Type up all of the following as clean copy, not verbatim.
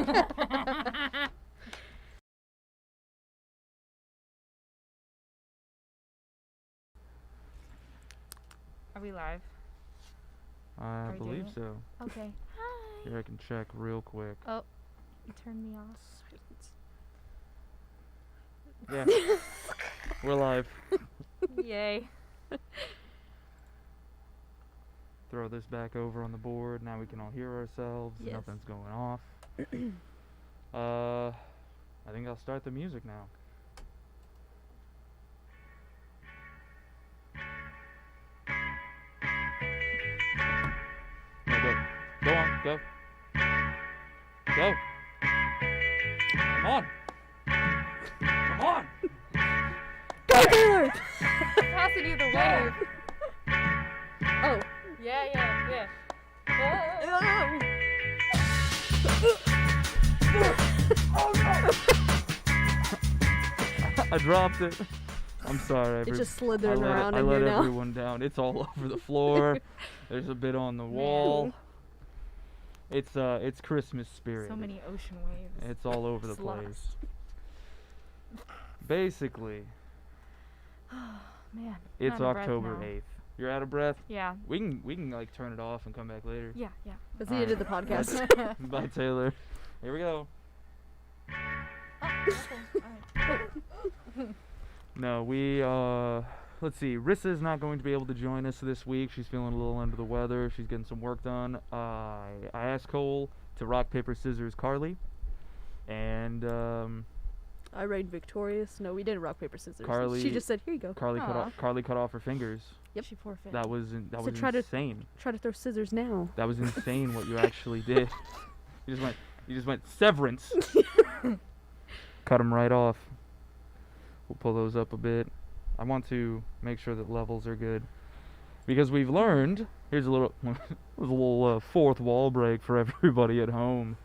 Are we live? I believe so. Okay. Hi. Here, I can check real quick. Oh, you turned me off. Yeah. We're live. Yay. Throw this back over on the board. Now we can all hear ourselves. Yes. Nothing's going off. I think I'll start the music now. No, go on, go. Go. Come on. Come on. Go, Taylor! Has to do the wave. Oh. Yeah. Oh no! I dropped it. I'm sorry. It's just slithering around in I here let now. everyone down. It's all over the floor. There's a bit on the wall. It's Christmas spirit. So many ocean waves. It's all over the Slots. place. Basically, Man. it's I'm out of breath October now. 8th. You're out of breath? Yeah. We can like turn it off and come back later. Yeah. That's the end of the podcast. Bye, Taylor. Here we go. No, let's see. Rissa's not going to be able to join us this week. She's feeling a little under the weather. She's getting some work done. I asked Cole to rock, paper, scissors, Carly. And, I reigned victorious. No, we didn't rock, paper, scissors. Carly- She just said, here you go. Carly cut off her fingers. Yep. She forfeited. That was try to- insane. Try to throw scissors now. That was insane what you actually did. You just went severance. Cut them right off. We'll pull those up a bit. I want to make sure that levels are good, because we've learned. Here's a little fourth wall break for everybody at home.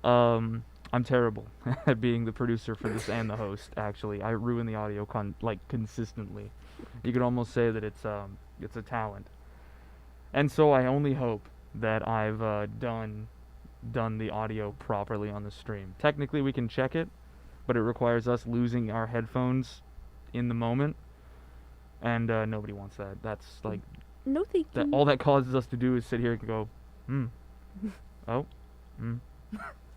I'm terrible at being the producer for this and the host. Actually, I ruin the audio consistently. You could almost say that it's a talent. And so I only hope that I've done the audio properly on the stream. Technically, we can check it, but it requires us losing our headphones in the moment, and nobody wants that. That's like No, thank you. all that causes us to do is sit here and go, oh,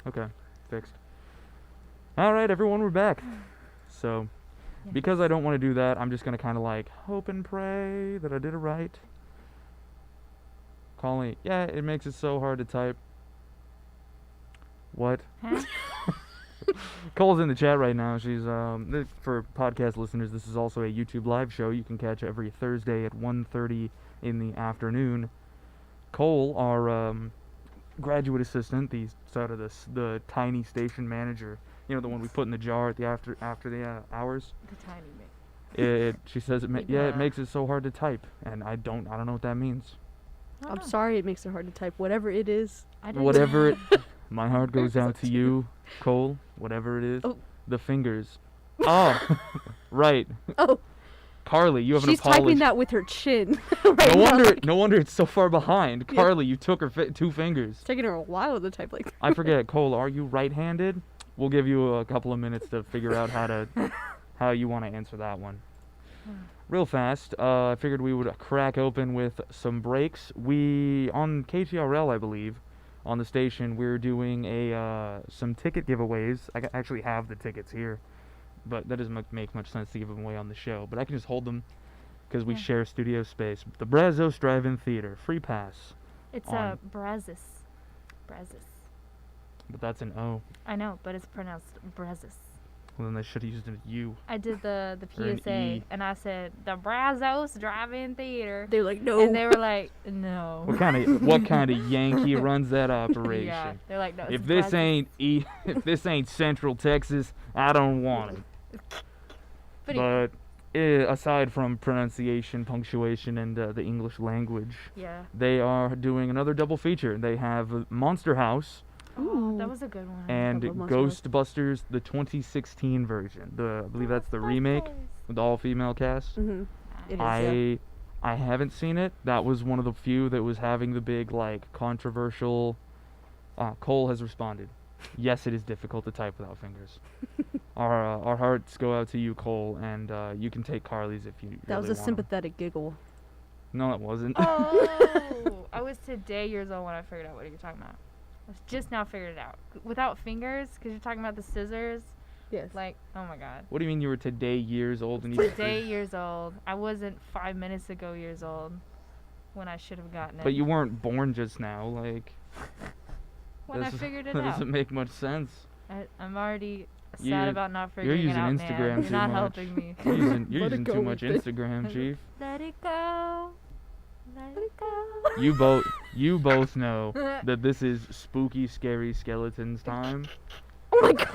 okay, fixed. All right, everyone, we're back. So, because I don't want to do that, I'm just gonna kind of like hope and pray that I did it right. Calling, yeah, it makes it so hard to type. What? Huh? Cole's in the chat right now. She's for podcast listeners, this is also a YouTube live show you can catch every Thursday at 1:30 in the afternoon. Cole, our graduate assistant, the tiny station manager, you know, the one we put in the jar at the after the hours. The tiny bit. She says it makes it so hard to type, and I don't know what that means. I'm sorry it makes it hard to type. Whatever it is. Whatever it, my heart goes out to you, Cole. Whatever it is. Oh. The fingers. Oh, right. Oh. Carly, you have an She's apology. typing that with her chin. Right now. No wonder it's so far behind. Carly, you took her two fingers. It's taking her a while to type like that. I forget, Cole, are you right-handed? We'll give you a couple of minutes to figure out how you want to answer that one. Real fast, I figured we would crack open with some breaks. On KTRL, I believe, on the station, we're doing some ticket giveaways. I actually have the tickets here, but that doesn't make much sense to give them away on the show. But I can just hold them because we share studio space. The Brazos Drive-In Theater, free pass. It's Brazos. But that's an O. I know, but it's pronounced Brazos. Well, then they should have used a U. I did the Or an PSA, E. and I said the Brazos Drive-In Theater. They're like, no. And they were like, no. What kind of Yankee runs that operation? Yeah, they're like, no. If it's this Brazos. if this ain't Central Texas, I don't want it. But aside from pronunciation, punctuation, and the English language, Yeah. they are doing another double feature. They have Monster House Oh, that was a good one. and love Monster House. Ghostbusters, the 2016 version. I believe that's the remake with the all-female cast. Mm-hmm. It is, I haven't seen it. That was one of the few that was having the big, like, controversial Cole has responded. Yes, it is difficult to type without fingers. Our hearts go out to you, Cole, and you can take Carly's if you That really was a want 'em. sympathetic giggle. No, it wasn't. Oh, I was today years old when I figured out what you were talking about. I was just now figured it out. Without fingers, because you're talking about the scissors. Yes. Like, oh my god. What do you mean you were today years old and you Today years old. I wasn't 5 minutes ago years old when I should have gotten it. But you weren't born just now, like. when I figured it that out. doesn't make much sense. I'm already sad You're- about not you're figuring it using out, Instagram man. You're too not much. helping me. You're using, Let it too go, much Ethan. Instagram, Chief. Let it go. Let it go. You both know that this is spooky, scary skeletons time. Oh my god.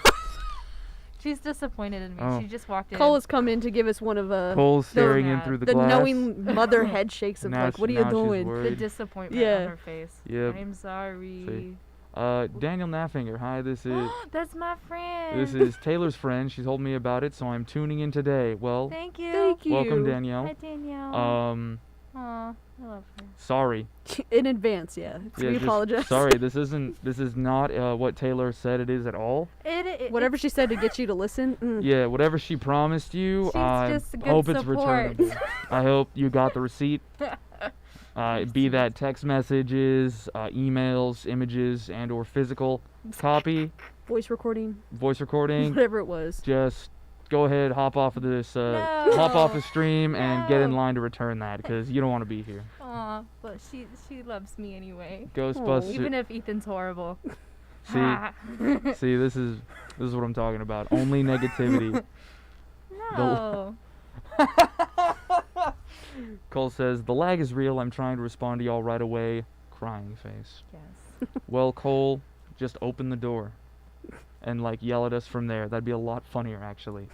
She's disappointed in me. Oh. She just walked in. Cole has come in to give us one of Cole's staring in mad. through the the glass. knowing mother head shakes of Now like, what are now you she's doing? the worried. disappointment Yeah. on her face. Yep. I'm sorry. See. Daniel Naffinger, hi, this is That's my friend. this is Taylor's friend. She told me about it, so I'm tuning in today. Well, Thank you. Thank you. welcome Danielle. Hi, Danielle. Aw, I love her. Sorry. In advance, yeah. So Yeah, we just- apologize. Sorry, this is not what Taylor said it is at all. Whatever she said to get you to listen. Yeah, whatever she promised you, She's I just good hope it's support. returnable. I hope you got the receipt. Be that text messages, emails, images, and or physical copy, Voice recording. voice recording. Whatever it was. Just go ahead, hop off of this, hop off the stream, and get in No. line to return that, because you don't want to be here. Aw, but she loves me anyway. Ghostbusters. Even if Ethan's horrible. See, this is what I'm talking about. Only negativity. No. Cole says, the lag is real. I'm trying to respond to y'all right away. Crying face. Yes. Well, Cole, just open the door and like yell at us from there. That'd be a lot funnier, actually.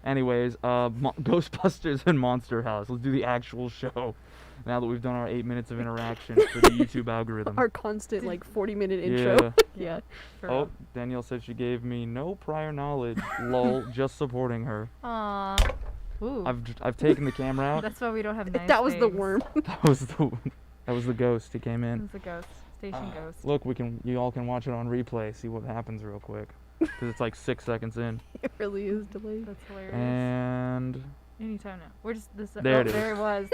Anyways, Ghostbusters and Monster House. Let's do the actual show. Now that we've done our 8 minutes of interaction for the YouTube algorithm. Our constant, like, 40-minute intro. Yeah. Yeah. For Oh, real. Danielle said she gave me no prior knowledge. Lol, just supporting her. Aw. Ooh. I've taken the camera out. That's why we don't have nice That was the things. worm. That was the ghost. It came in. It's a ghost. Station ghost. Look, you all can watch it on replay. See what happens real quick, because it's like 6 seconds in. It really is delayed. That's hilarious. And Anytime now. We're just this. There oh, it is. There it was.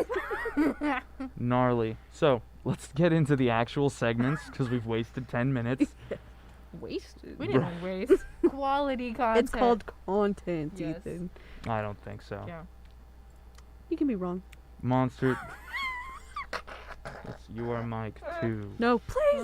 gnarly. So let's get into the actual segments, because we've wasted 10 minutes. Wasted. We didn't waste quality content. It's called content, Yes. Ethan. I don't think so. Yeah. You can be wrong. Monster. You are Mike too. No, please.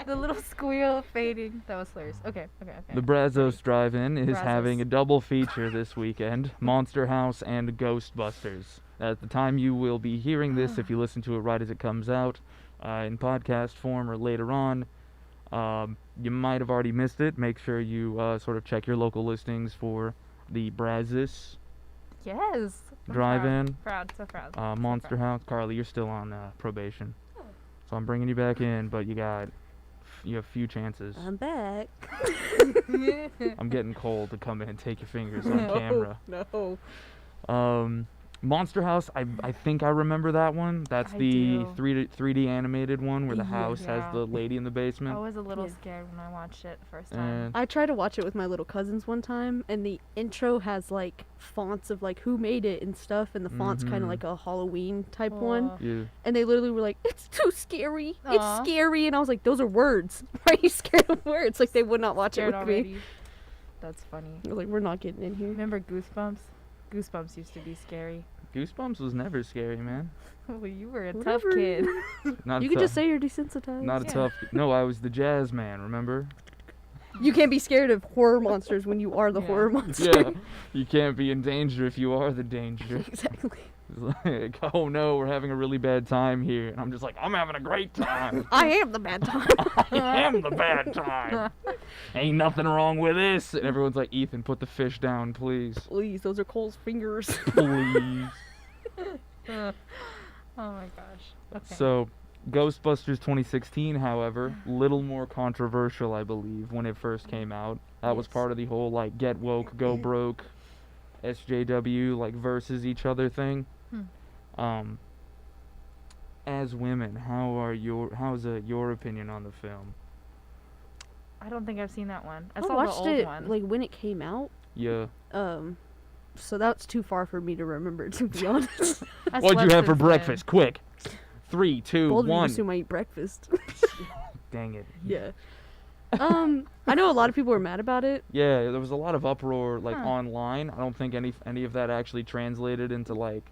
The little squeal fading. That was hilarious. Okay. The Brazos Drive-In is having a Brazos. double feature this weekend: Monster House and Ghostbusters. At the time you will be hearing this, if you listen to it right as it comes out, in podcast form or later on, you might have already missed it. Make sure you sort of check your local listings for the Brazos Yes. I'm Drive-In, Proud. So proud. Monster House. Carly, you're still on probation, so I'm bringing you back in, but you have a few chances. I'm back. I'm getting Cole to come in and take your fingers on camera. No. Monster House, I think I remember that one. That's I the do. 3D animated one where the Yeah. house has Yeah. the lady in the I basement. was a little Yeah. scared when I watched it the first time. And I tried to watch it with my little cousins one time, and the intro has like fonts of like who made it and stuff, and the font's kind Mhm. of like a Halloween type one. Aw. yeah, And they literally were like, "It's too scary. Aw. It's scary." And I was like, "Those are words. Why are you scared of words?" Like they would not watch Scared it with me. already. That's funny. They're like, "We're not getting in here." Remember Goosebumps? Goosebumps used to be scary. Goosebumps was never scary, man. Well, you were a Whatever. tough kid. Not You a could just tough- say you're desensitized. not a Yeah. tough. No, I was the jazz man. Remember? You can't be scared of horror monsters when you are the Yeah. horror monster. Yeah. You can't be in danger if you are the danger. Exactly. It's like, oh no, we're having a really bad time here, and I'm just like, I'm having a great time. I am the bad time. I am the bad time. Ain't nothing wrong with this. And everyone's like, Ethan, put the fish down, please. Please, those are Cole's fingers. Please. Oh my gosh. Okay. So, Ghostbusters 2016, however, little more controversial, I believe, when it first came out. That was Yes. part of the whole, like, get woke, go broke, SJW, like, versus each other thing. as women, how's your opinion on the film? I don't think I've seen that one. I I saw the watched old it one. like when it came out. Yeah. So that's too far for me to remember, to be honest. I What'd you slept have for since then. breakfast? Quick. 3, 2, Bold of you to 1. assume I eat breakfast. Dang it. Yeah. I know a lot of people were mad about it. Yeah, there was a lot of uproar like Huh. online. I don't think any of that actually translated into like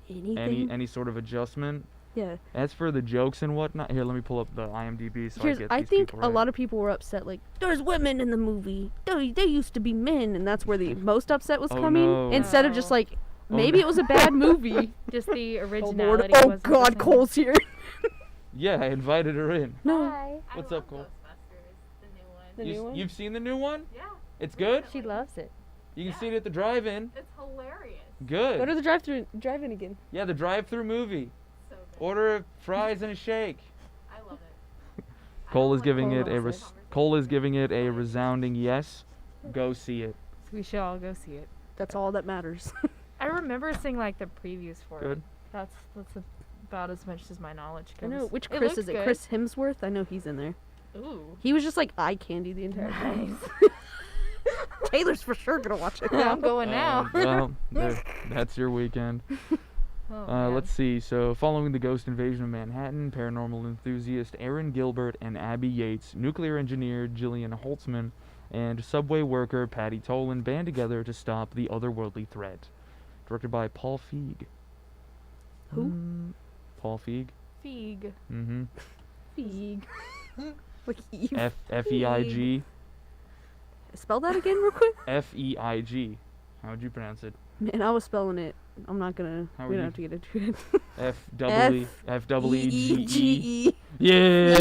Anything. any sort of adjustment. Yeah. As for the jokes and whatnot, here, let me pull up the IMDb so I these think people a right. lot of people were upset, like, there's women in the movie. They used to be men, and that's where the most upset was Oh, coming. no. Instead of just No. like, Oh, maybe no. it was a bad movie. Just the Oh originality. Lord! Oh was God, missing. Cole's here. Yeah, I invited her in. No. Hi. What's up, Cole? The new one? You've seen the new one? Yeah, It's good? She loves it. You can see it at the drive-in. it's hilarious. Good. Go to the drive-in again. Yeah, the drive-through movie. So good. Order fries and a shake. I love it. I Cole don't is like giving Cole it a loves it. Cole is giving it a resounding yes. Go see it. So we should all go see it. That's all that matters. I remember seeing like the previews for Good. it. That's about as much as my knowledge I goes. know. Which It Chris looks is it? good. Chris Hemsworth? I know he's in there. Ooh. He was just like eye candy the entire time. Taylor's for sure gonna watch it. Yeah, I'm going now. Well, that's your weekend. Oh, man. Let's see. So, following the ghost invasion of Manhattan, paranormal enthusiast Aaron Gilbert and Abby Yates, nuclear engineer Jillian Holtzman, and subway worker Patty Tolan band together to stop the otherworldly threat. Directed by Paul Feig. Who? Paul Feig. Feig. Mm-hmm. Feig. Like Eve. F-E-I-G. Spell that again real quick. F-E-I-G. How would you pronounce it? Man, I was spelling it. I'm not gonna. How We are don't have to get into it. F-E-E-G-E. Yeah.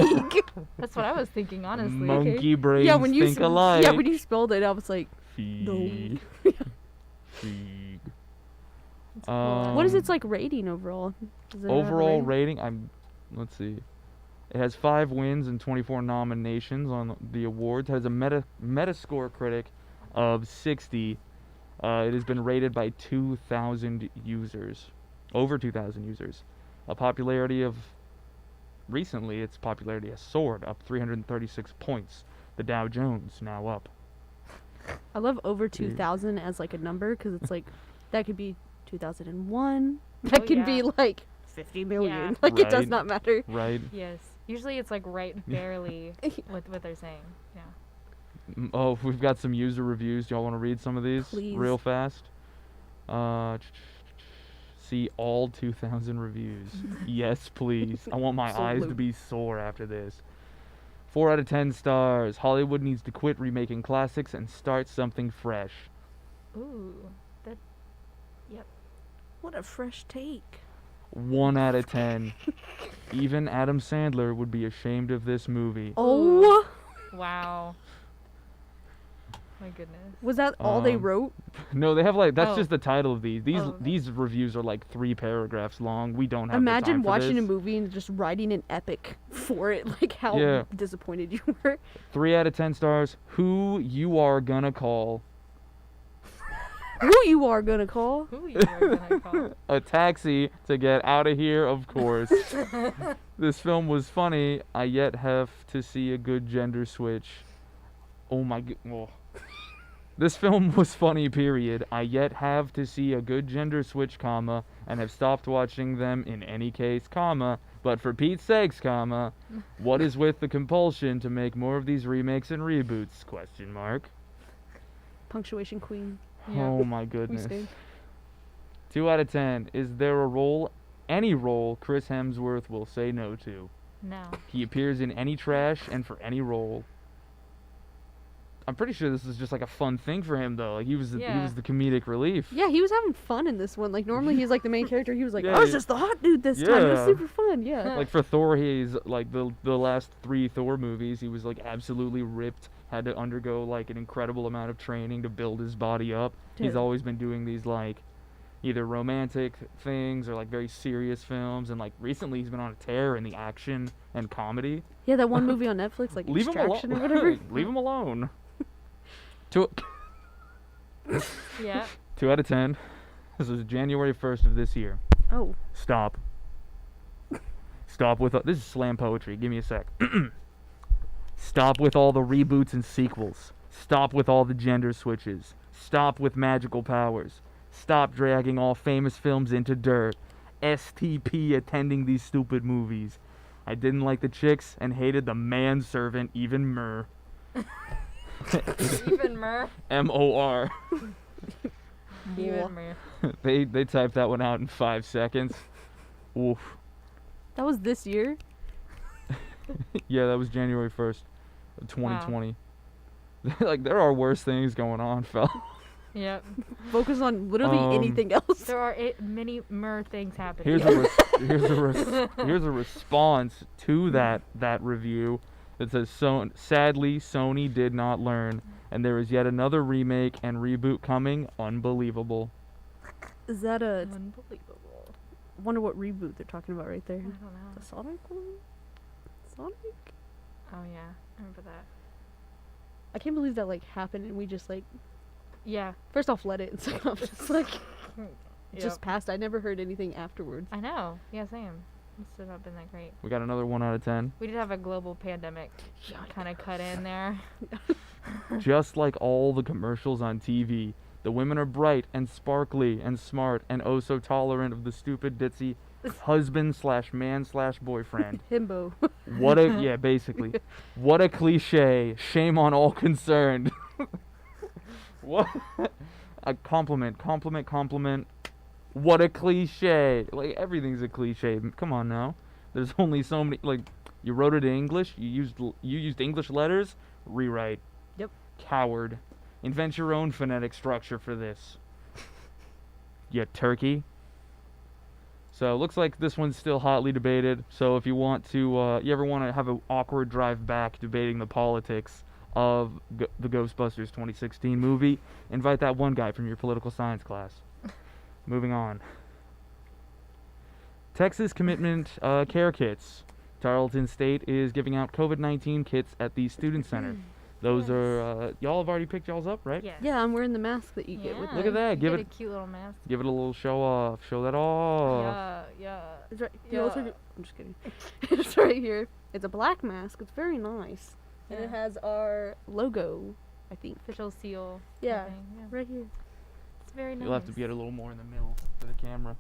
That's what I was thinking, honestly. Monkey brains Yeah, when you think alike. yeah, when you spelled it, I was like, Feig. no. Feig. It's cool. What is its like rating overall? Does it have a Overall rating? rating, let's see. It has 5 wins and 24 nominations on the awards. It has a Metascore critic of 60. It has been rated by 2,000 users. Over 2,000 users. Recently, its popularity has soared up 336 points. The Dow Jones now up. I love over Yeah. 2,000 as like a number because it's like that could be 2001. That Oh, could yeah. be like 50 million. Yeah. Like it does Right. not matter. Right? Yes. Usually it's like right barely with what they're saying. Yeah. Oh, we've got some user reviews. Do y'all want to read some of these Please. real fast? See all 2,000 reviews. Yes, please. I want my eyes to Salute. be sore after this. 4 out of 10 stars. Hollywood needs to quit remaking classics and start something fresh. Ooh. What a fresh take. 1 out of 10. Even Adam Sandler would be ashamed of this movie. Oh, Wow. My goodness. was that all they Um, wrote? No, they have like that's Oh. just the title of these. These Oh, okay. these reviews are like 3 paragraphs long. We don't have the Imagine time for watching a this. movie and just writing an epic for it. Like how Yeah. disappointed you were. 3 out of 10 stars. Who you are gonna call? Who you are gonna call? Who you are gonna call? A taxi to get out of here, of course. This film was funny. I yet have to see a good gender switch. Oh my god. Oh. This film was funny, period. I yet have to see a good gender switch, comma, and have stopped watching them in any case, comma, but for Pete's sakes, comma, what is with the compulsion to make more of these remakes and reboots, question mark. Punctuation queen. Yeah. Oh my We goodness. stand. 2 out of 10. Is there a role, any role, Chris Hemsworth will say no to? No. He appears in any trash and for any role. I'm pretty sure this is just like a fun thing for him though. Like he was Yeah. the comedic relief. Yeah, he was having fun in this one. Like normally he's like the main character. He was like, Yeah, I was yeah. just the hot dude this time. It was Yeah. super fun. Yeah. Like for Thor, he's like the last 3 Thor movies, he was like absolutely ripped, had to undergo like an incredible amount of training to build his body up. He's Dude. always been doing these like either romantic things or like very serious films, and like recently he's been on a tear in the action and comedy. Yeah, that one movie on Netflix, like Leave him Extraction alone. or whatever. Leave him alone. 2 Yeah. 2 out of 10. This is January 1st of this year. Oh, Stop. Stop with this is slam poetry. Give me a sec. Stop with all the reboots and sequels. Stop with all the gender switches. Stop with magical powers. Stop dragging all famous films into dirt. STP attending these stupid movies. I didn't like the chicks and hated the manservant even more. Even mer. MOR. Even mer. They typed that one out in 5 seconds. Oof. That was this year. Yeah, that was January 1st of 2020. Like, there are worse things going on, fella. Yep. Focus on literally anything else. There are many mer things happening. Here's a response to that review that says, sadly, Sony did not learn, and there is yet another remake and reboot coming. Unbelievable. Is that a? Unbelievable. Wonder what reboot they're talking about right there. I don't know. The Sonic one. Sonic. Oh yeah, I remember that. I can't believe that like happened and we just like Yeah. first off let it and second off just like Yep. just passed. I never heard anything afterwards. I know. Yeah, same. Must have not been that great. We got another 1 out of 10. We did have a global pandemic kind of cut in there. Just like all the commercials on TV, the women are bright and sparkly and smart and oh so tolerant of the stupid ditzy husband/man/boyfriend. Himbo. What a yeah, basically. What a cliche. Shame on all concerned. What a compliment. What a cliche. Like everything's a cliche. Come on now. There's only so many like you wrote it in English, you used English letters, rewrite. Yep. Coward. Invent your own phonetic structure for this. You turkey. So it looks like this one's still hotly debated. So if you want to, you ever want to have an awkward drive back debating the politics of the Ghostbusters 2016 movie, invite that one guy from your political science class. Moving on. Texas commitment care kits. Tarleton State is giving out COVID-19 kits at the student center. Those are y'all have already picked y'all's up, right? Yes. Yeah, I'm wearing the mask that you get with Yeah. Look at that. You Give get it a cute little mask. give it a little show off. Show that off. Yeah. It's right. Yeah. I'm just kidding. It's right here. It's a black mask. It's very nice, and it Yeah. has our logo. I think Official seal. Yeah. thing, yeah. right here. It's very nice. You'll have to get a little more in the middle for the camera.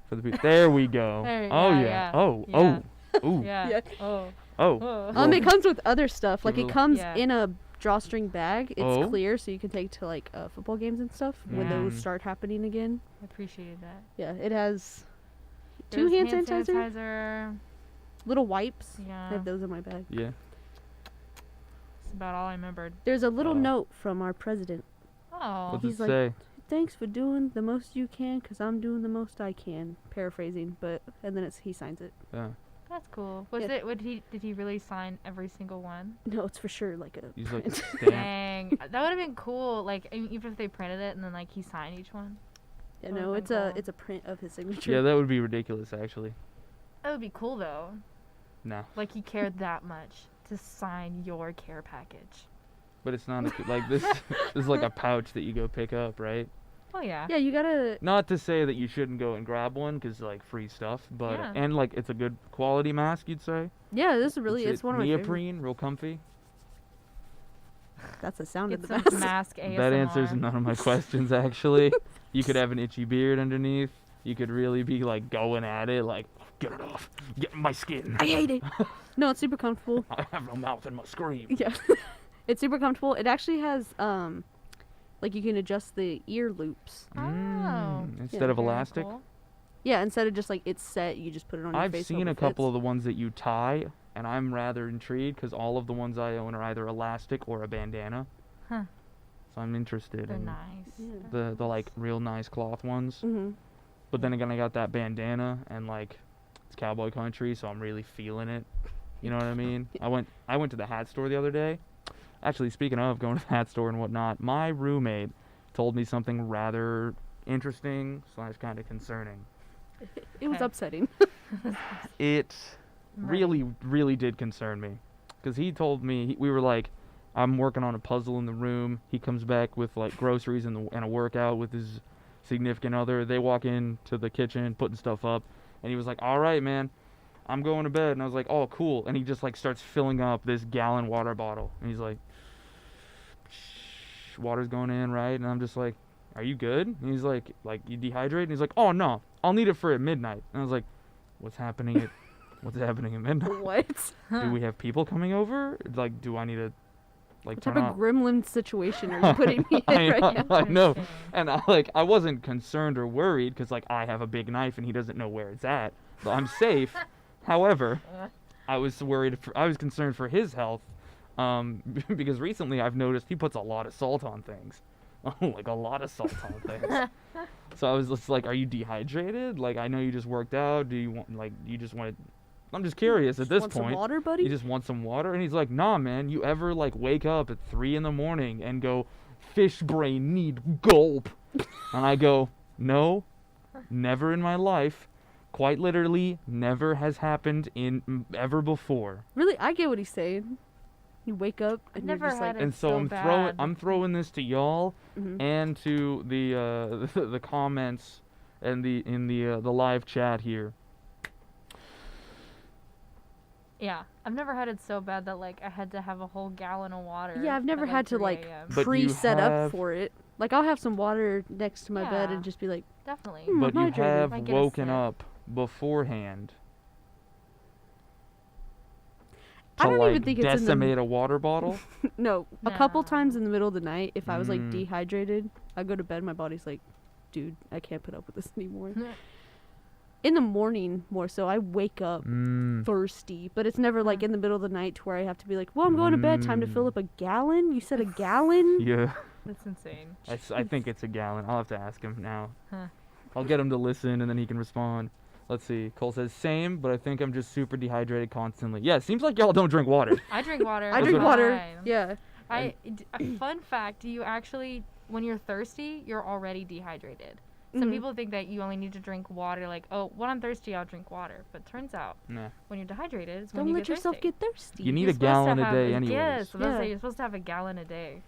For the there we go. There, Oh yeah, yeah. yeah. Oh Yeah. Ooh. Yeah. Yeah. Oh. Oh. Oh. It comes with other stuff. Like Give it it a- comes Yeah. in a drawstring bag. It's Oh. clear, so you can take to like football games and stuff when those Mm. start happening again. I appreciated that. Yeah, it has two There's hand sanitizer, sanitizer. little wipes. I Yeah. have those in my bag. Yeah. That's about all I remembered. There's a little Oh. note from our president. Oh. What's He's it like- say? Thanks for doing the most you can, 'cause I'm doing the most I can. Paraphrasing, but and then he signs it. Yeah. That's cool. Was Yeah. it? Did he really sign every single one? No, it's for sure like a. He's like a print. stamp. Dang, that would have been cool. Like even if they printed it and then like he signed each one. Yeah, Would've no, been cool. it's a print of his signature. Yeah, that would be ridiculous actually. That would be cool though. No. Like he cared that much to sign your care package. But it's not like this. This is like a pouch that you go pick up, right? Oh yeah. Yeah, you gotta. Not to say that you shouldn't go and grab one, 'cause like free stuff, but Yeah. and like it's a good quality mask, you'd say. Yeah, this is really. It's one of my favorite. neoprene, real comfy. That's the sound Get of the some mask. mask ASMR. That answers none of my questions actually. You could have an itchy beard underneath. You could really be like going at it, like get it off, get in my skin. I hate it. No, it's super comfortable. I have no mouth and must scream. Yeah, it's super comfortable. It actually has like you can adjust the ear loops. Oh. Instead Yeah. of Very elastic. cool. Yeah, instead of just like it's set, you just put it on your I've face. seen a couple of the ones that you tie, and I'm rather intrigued because all of the ones I own are either elastic or a bandana. Huh. So I'm interested They're in nice. Yeah. the like real nice cloth ones. Mm-hmm. But then again, I got that bandana, and like it's cowboy country, so I'm really feeling it. You know what I mean? I went to the hat store the other day. Actually, speaking of going to the hat store and whatnot, my roommate told me something rather interesting / kind of concerning. It was Okay. upsetting. It I'm ready. really did concern me, because he told me we were like, I'm working on a puzzle in the room. He comes back with like groceries and a workout with his significant other. They walk into the kitchen putting stuff up, and he was like, all right, man, I'm going to bed. And I was like, oh, cool. And he just, like, starts filling up this gallon water bottle. And he's like, water's going in, right? And I'm just like, are you good? And he's like, you dehydrate? And he's like, oh, no, I'll need it for at midnight. And I was like, what's happening at midnight? What? Do we have people coming over? Like, do I need to, like, What turn type off? of gremlin situation are you putting me in right now? I know. And I wasn't concerned or worried because, like, I have a big knife and he doesn't know where it's at. So I'm safe. However, I was concerned for his health because recently I've noticed he puts a lot of salt on things. Like, a lot of salt on things. So I was just like, are you dehydrated? Like, I know you just worked out. Do you want, like, you just want to... I'm just curious at this Want point. some water, buddy? You just want some water? And he's like, nah, man. You ever, like, wake up at 3 in the morning and go, fish brain need gulp? And I go, no, never in my life. Quite literally, never has happened in ever before. Really, I get what he's saying. You wake up and Never you're just had like, it. And so so I'm bad. throwing this to y'all Mhm. and to the the comments and the live chat here. Yeah, I've never had it so bad that like I had to have a whole gallon of water. yeah, I've never at, had to 3 like a.m.. But you pre-set up have- for it. Like, I'll have some water next to my bed Yeah. and just be like, Definitely. But you I'm hydrated. have Might get a woken sip. up beforehand I to don't like even think it's in the decimate a water bottle. No, a couple No. times in the middle of the night, if I was like Mm. dehydrated, I go to bed, my body's like, dude, I can't put up with this anymore. In the morning, more so, I wake up thirsty, but it's never like in the middle of the night to where I have to be like, well, I'm going to bed, time to fill up a gallon? You said a gallon? Yeah, That's insane. I think it's a gallon. I'll have to ask him now. Huh. I'll get him to listen and then he can respond. Let's see. Cole says, same, but I think I'm just super dehydrated constantly. Yeah, it seems like y'all don't drink water. I drink water. I all drink the water. time. Yeah. Fun fact: you actually, when you're thirsty, you're already dehydrated. Some Mhm. people think that you only need to drink water. Like, oh, when I'm thirsty, I'll drink water. But turns out, Nah. when you're dehydrated, it's when Don't you let get yourself thirsty. get thirsty. You need You're a supposed to gallon a have day a- anyways. Yes, Yeah. you're supposed to have a gallon a day.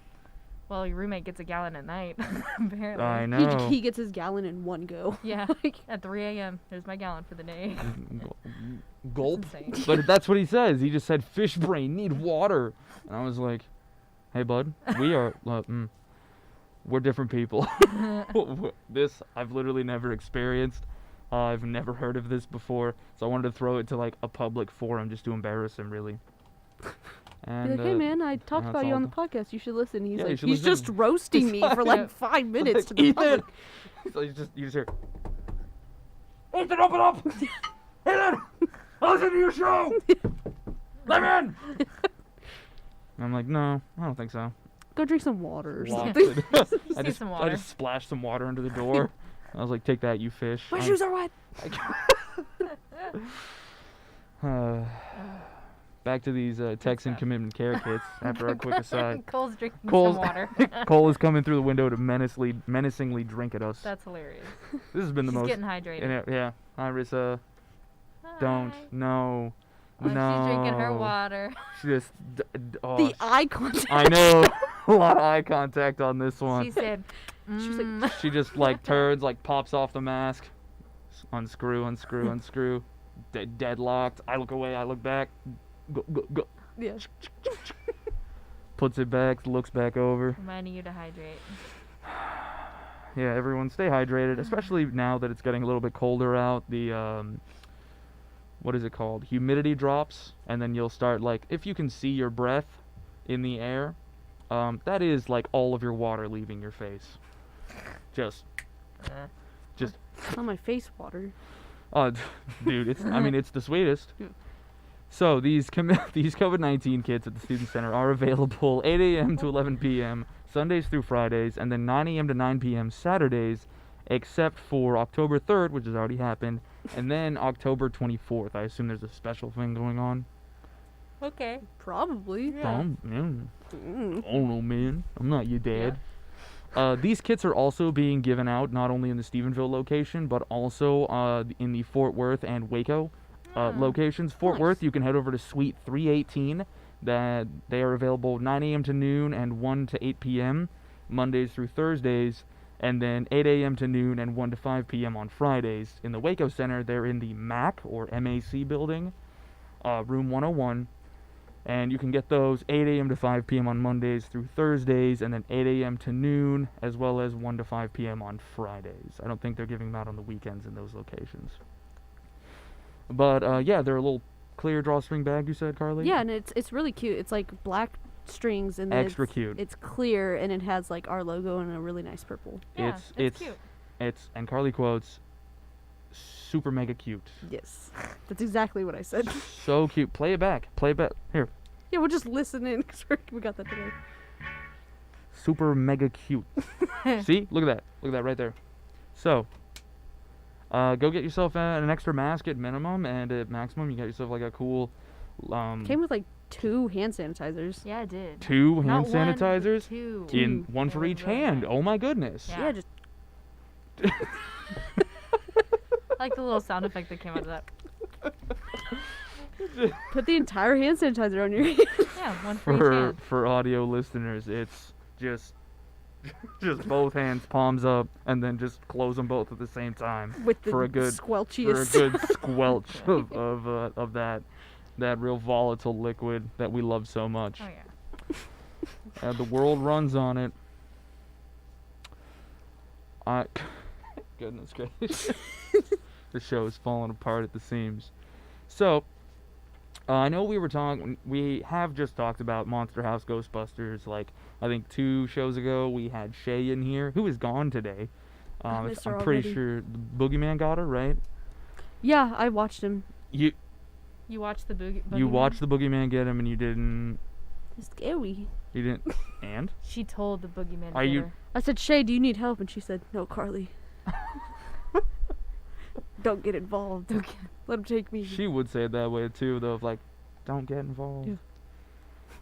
Well, your roommate gets a gallon at night, apparently. I know. He gets his gallon in one go. Yeah, Like, at 3 a.m. There's my gallon for the day. Gulp. That's insane. But that's what he says. He just said, fish brain need water. And I was like, hey, bud, we are, we're different people. This I've literally never experienced. I've never heard of this before. So I wanted to throw it to like a public forum just to embarrass him, really. be And like, hey man, I talked that's about you all on the the- podcast. You should listen. He's Yeah, you like, should he's listen. just roasting me for like Yeah. 5 minutes like, to the Ethan! public. So you just hear, Ethan, open up! Ethan! Listen to your show! Let me in! And I'm like, no, I don't think so. Go drink some water or Locked something. it. need some I water. just splashed some water under the door. I was like, take that, you fish. My shoes are wet. Back to these Texan stuff. commitment care kits after our quick aside. Cole's drinking Cole's- some water. Cole is coming through the window to menacingly drink at us. That's hilarious. This has been the She's most. getting hydrated. Yeah, Iris, don't. Hi. No. Oh, no. She's drinking her water. She just. Oh, The eye contact. I know. A lot of eye contact on this one. She said, She was like, "Mm." She just like turns, like pops off the mask. Unscrew, unscrew, unscrew. Deadlocked. I look away, I look back. Go. yeah. Puts it back, looks back over. reminding you to hydrate. Yeah, everyone stay hydrated, especially now that it's getting a little bit colder out. The what is it called? Humidity drops, and then you'll start like if you can see your breath in the air, that is like all of your water leaving your face. Just Uh, On my face water. dude, it's the sweetest. So these these COVID-19 kits at the Student Center are available 8 a.m. to 11 p.m. Sundays through Fridays, and then 9 a.m. to 9 p.m. Saturdays, except for October 3rd, which has already happened, and then October 24th. I assume there's a special thing going on. okay. Probably. Don't Mm. know, man. I'm not your dad. These kits are also being given out not only in the Stephenville location, but also in the Fort Worth and Waco locations. Fort Nice. Worth, you can head over to Suite 318. That they are available 9 a.m. to noon and 1 to 8 p.m. Mondays through Thursdays. And then 8 a.m. to noon and 1 to 5 p.m. on Fridays. In the Waco Center, they're in the MAC, or MAC building, room 101. And you can get those 8 a.m. to 5 p.m. on Mondays through Thursdays, and then 8 a.m. to noon, as well as 1 to 5 p.m. on Fridays. I don't think they're giving them out on the weekends in those locations. But, yeah, they're a little clear drawstring bag, you said, Carly? Yeah, and it's really cute. It's like black strings and then Extra cute. It's clear and it has like our logo and a really nice purple. Yeah, it's cute. And Carly quotes, super mega cute. Yes, that's exactly what I said. So cute. Play it back. Here. Yeah, we'll just listen in because we got that today. Super mega cute. See? Look at that right there. So, go get yourself an extra mask at minimum, and at maximum you get yourself like a cool Came with like 2 hand sanitizers. Yeah, it did. 2 hand Not one, but sanitizers 2. in one for It was each really hand. nice. Oh my goodness. Yeah. Yeah, just I like the little sound effect that came out of that. put the entire hand sanitizer on your hand. Yeah, one for each hand. For audio listeners, it's just both hands, palms up, and then just close them both at the same time With the for a good squelchiest. squelch of that real volatile liquid that we love so much. Oh yeah. The world runs on it. Goodness gracious. The show is falling apart at the seams. So, I know we have just talked about Monster House Ghostbusters, like, I think 2 shows ago we had Shay in here, who is gone today. I missed her I'm pretty already. sure the Boogeyman got her, right? Yeah, I watched him. You watched the boogie. watched the Boogeyman get him, and you didn't, It's scary. and? She told the boogeyman. Are to get you- her. I said, Shay, do you need help? And she said, no, Carly. Don't get involved. Let him take me. She would say it that way too, though, of like, don't get involved.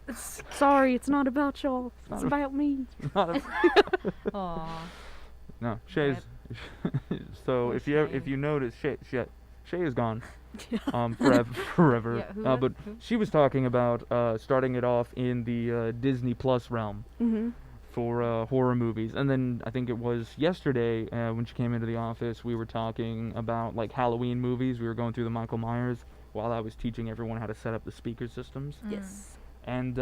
Yeah. Sorry, it's not about y'all. not It's a- about me. Not a- Aw. no, Shay's. So Poor if you Shay. notice, Shay is gone. Forever. Yeah, who But was- who? she was talking about starting it off in the Disney Plus realm Mm-hmm. for horror movies, and then I think it was yesterday when she came into the office, we were talking about like Halloween movies. We were going through the Michael Myers while I was teaching everyone how to set up the speaker systems. Yes. And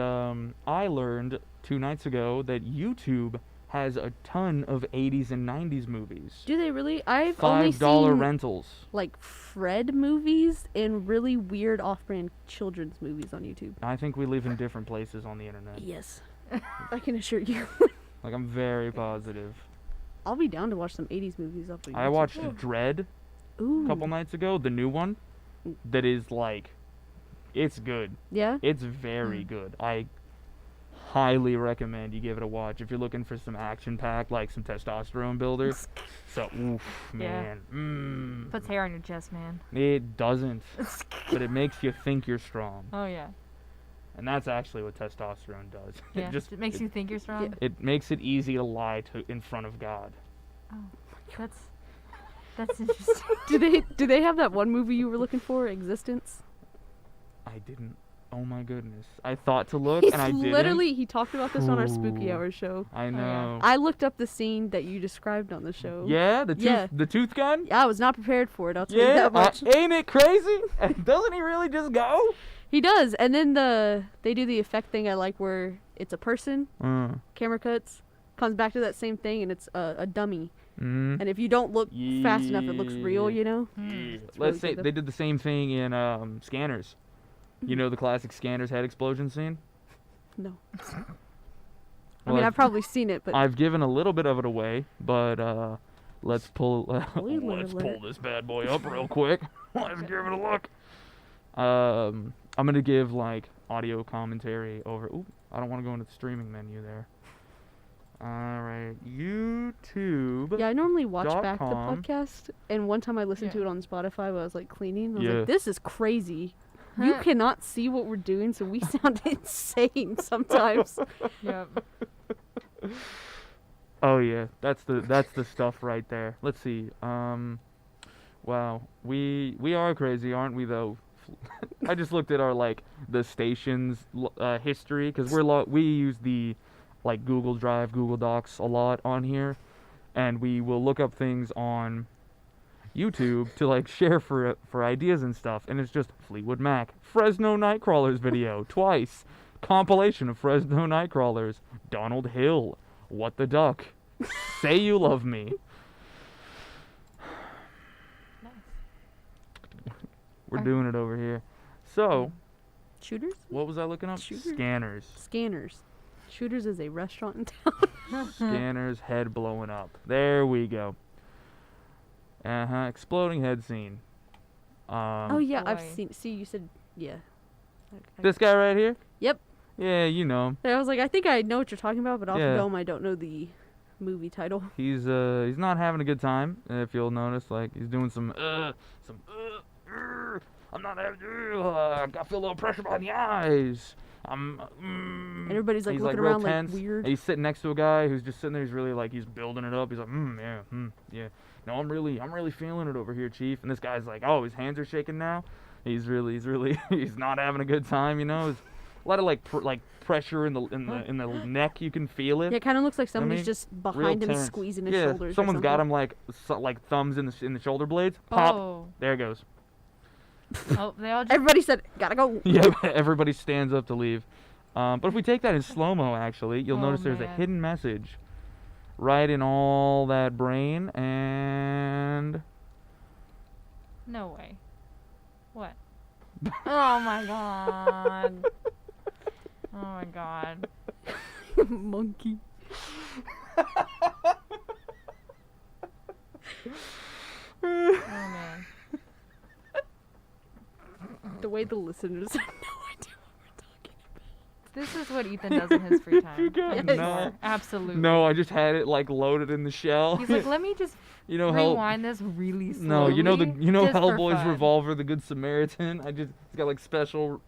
I learned 2 nights ago that YouTube has a ton of 80s and 90s movies. Do they really? I've only $5 seen rentals. like Fred movies and really weird off-brand children's movies on YouTube. I think we live in different places on the internet. Yes. I can assure you. Like, I'm very positive. I'll be down to watch some 80s movies off of YouTube. I watched Dread Ooh. a couple nights ago, the new one, that is like, it's good. Yeah? It's very good. I highly recommend you give it a watch if you're looking for some action packed, like some testosterone builder. So, oof, Yeah. man. Puts hair on your chest, man. It doesn't, but it makes you think you're strong. Oh yeah. And that's actually what testosterone does. Yeah. It makes you think you're strong. It makes it easy to lie in front of God. Oh, that's interesting. Do they have that one movie you were looking for, Existence? I didn't. Oh my goodness. I thought to look and I didn't. Literally, he talked about this on our Spooky Ooh. Hour show. I yeah. know. I looked up the scene that you described on the show. Yeah, Yeah. the tooth gun? I was not prepared for it, I'll tell you Yeah, that much. ain't it crazy? Doesn't he really just go? He does, and then they do the effect thing I like where it's a person, camera cuts, comes back to that same thing, and it's a dummy. Mm. And if you don't look fast enough, it looks real, you know? Let's really say good, they did the same thing in Scanners. You know the classic Scanners head explosion scene? No. I Well, mean, I've probably seen it, but I've given a little bit of it away, but let's pull Spoiler alert. this bad boy up real quick. Let's give it a look. I'm gonna give like audio commentary over. Ooh, I don't want to go into the streaming menu there. All right, YouTube. yeah, I normally watch back the .com. podcast, and one time I listened to Yeah. it on Spotify while I was like cleaning. I was Yeah. like, this is crazy. You cannot see what we're doing, so we sound insane sometimes. Yep. Oh yeah, that's the stuff right there. Let's see. Wow, we are crazy, aren't we? Though, I just looked at our like the station's history because we use the like Google Drive, Google Docs a lot on here, and we will look up things on YouTube to like share for ideas and stuff, and it's just Fleetwood Mac, Fresno Nightcrawlers video twice, compilation of Fresno Nightcrawlers, Donald Hill, What the Duck, Say You Love Me. Nice. We're doing it over here. So, Shooters? what was I looking up? Shooters? Scanners. Scanners. Shooters is a restaurant in town. Scanners, head blowing up. There we go. Exploding head scene. Oh yeah, I've boy. seen. See, you said yeah. This guy right here? Yep. Yeah, you know him. I was like, I think I know what you're talking about, but off Yeah. the dome, I don't know the movie title. He's not having a good time. If you'll notice, like he's doing some I'm not having. I feel a little pressure behind the eyes. And everybody's like he's, looking real around like tense. weird. And he's sitting next to a guy who's just sitting there. He's really like he's building it up. He's like, yeah. No, I'm really feeling it over here, Chief. And this guy's like, oh, his hands are shaking now. He's he's not having a good time. You know, there's a lot of like pressure in the neck. You can feel it. Yeah, it kind of looks like somebody's mean, just behind him tense. squeezing his Yeah, shoulders. someone's or got something. him like thumbs in the shoulder blades. Pop. Oh. There it goes. Oh, they all just. Everybody said, gotta go. Yeah, everybody stands up to leave. But if we take that in slow-mo, actually, you'll Oh, notice there's a man. hidden message right in all that brain, and No way. What? Oh my god. Oh my god. Monkey. Oh man. The way the listeners have no idea what we're talking about. This is what Ethan does in his free time. got Yes. no- Absolutely. no, I just had it like loaded in the shell. He's like, let me just you know how rewind this really slowly. no, you know just for Hellboy's fun. revolver, the Good Samaritan. It's got like special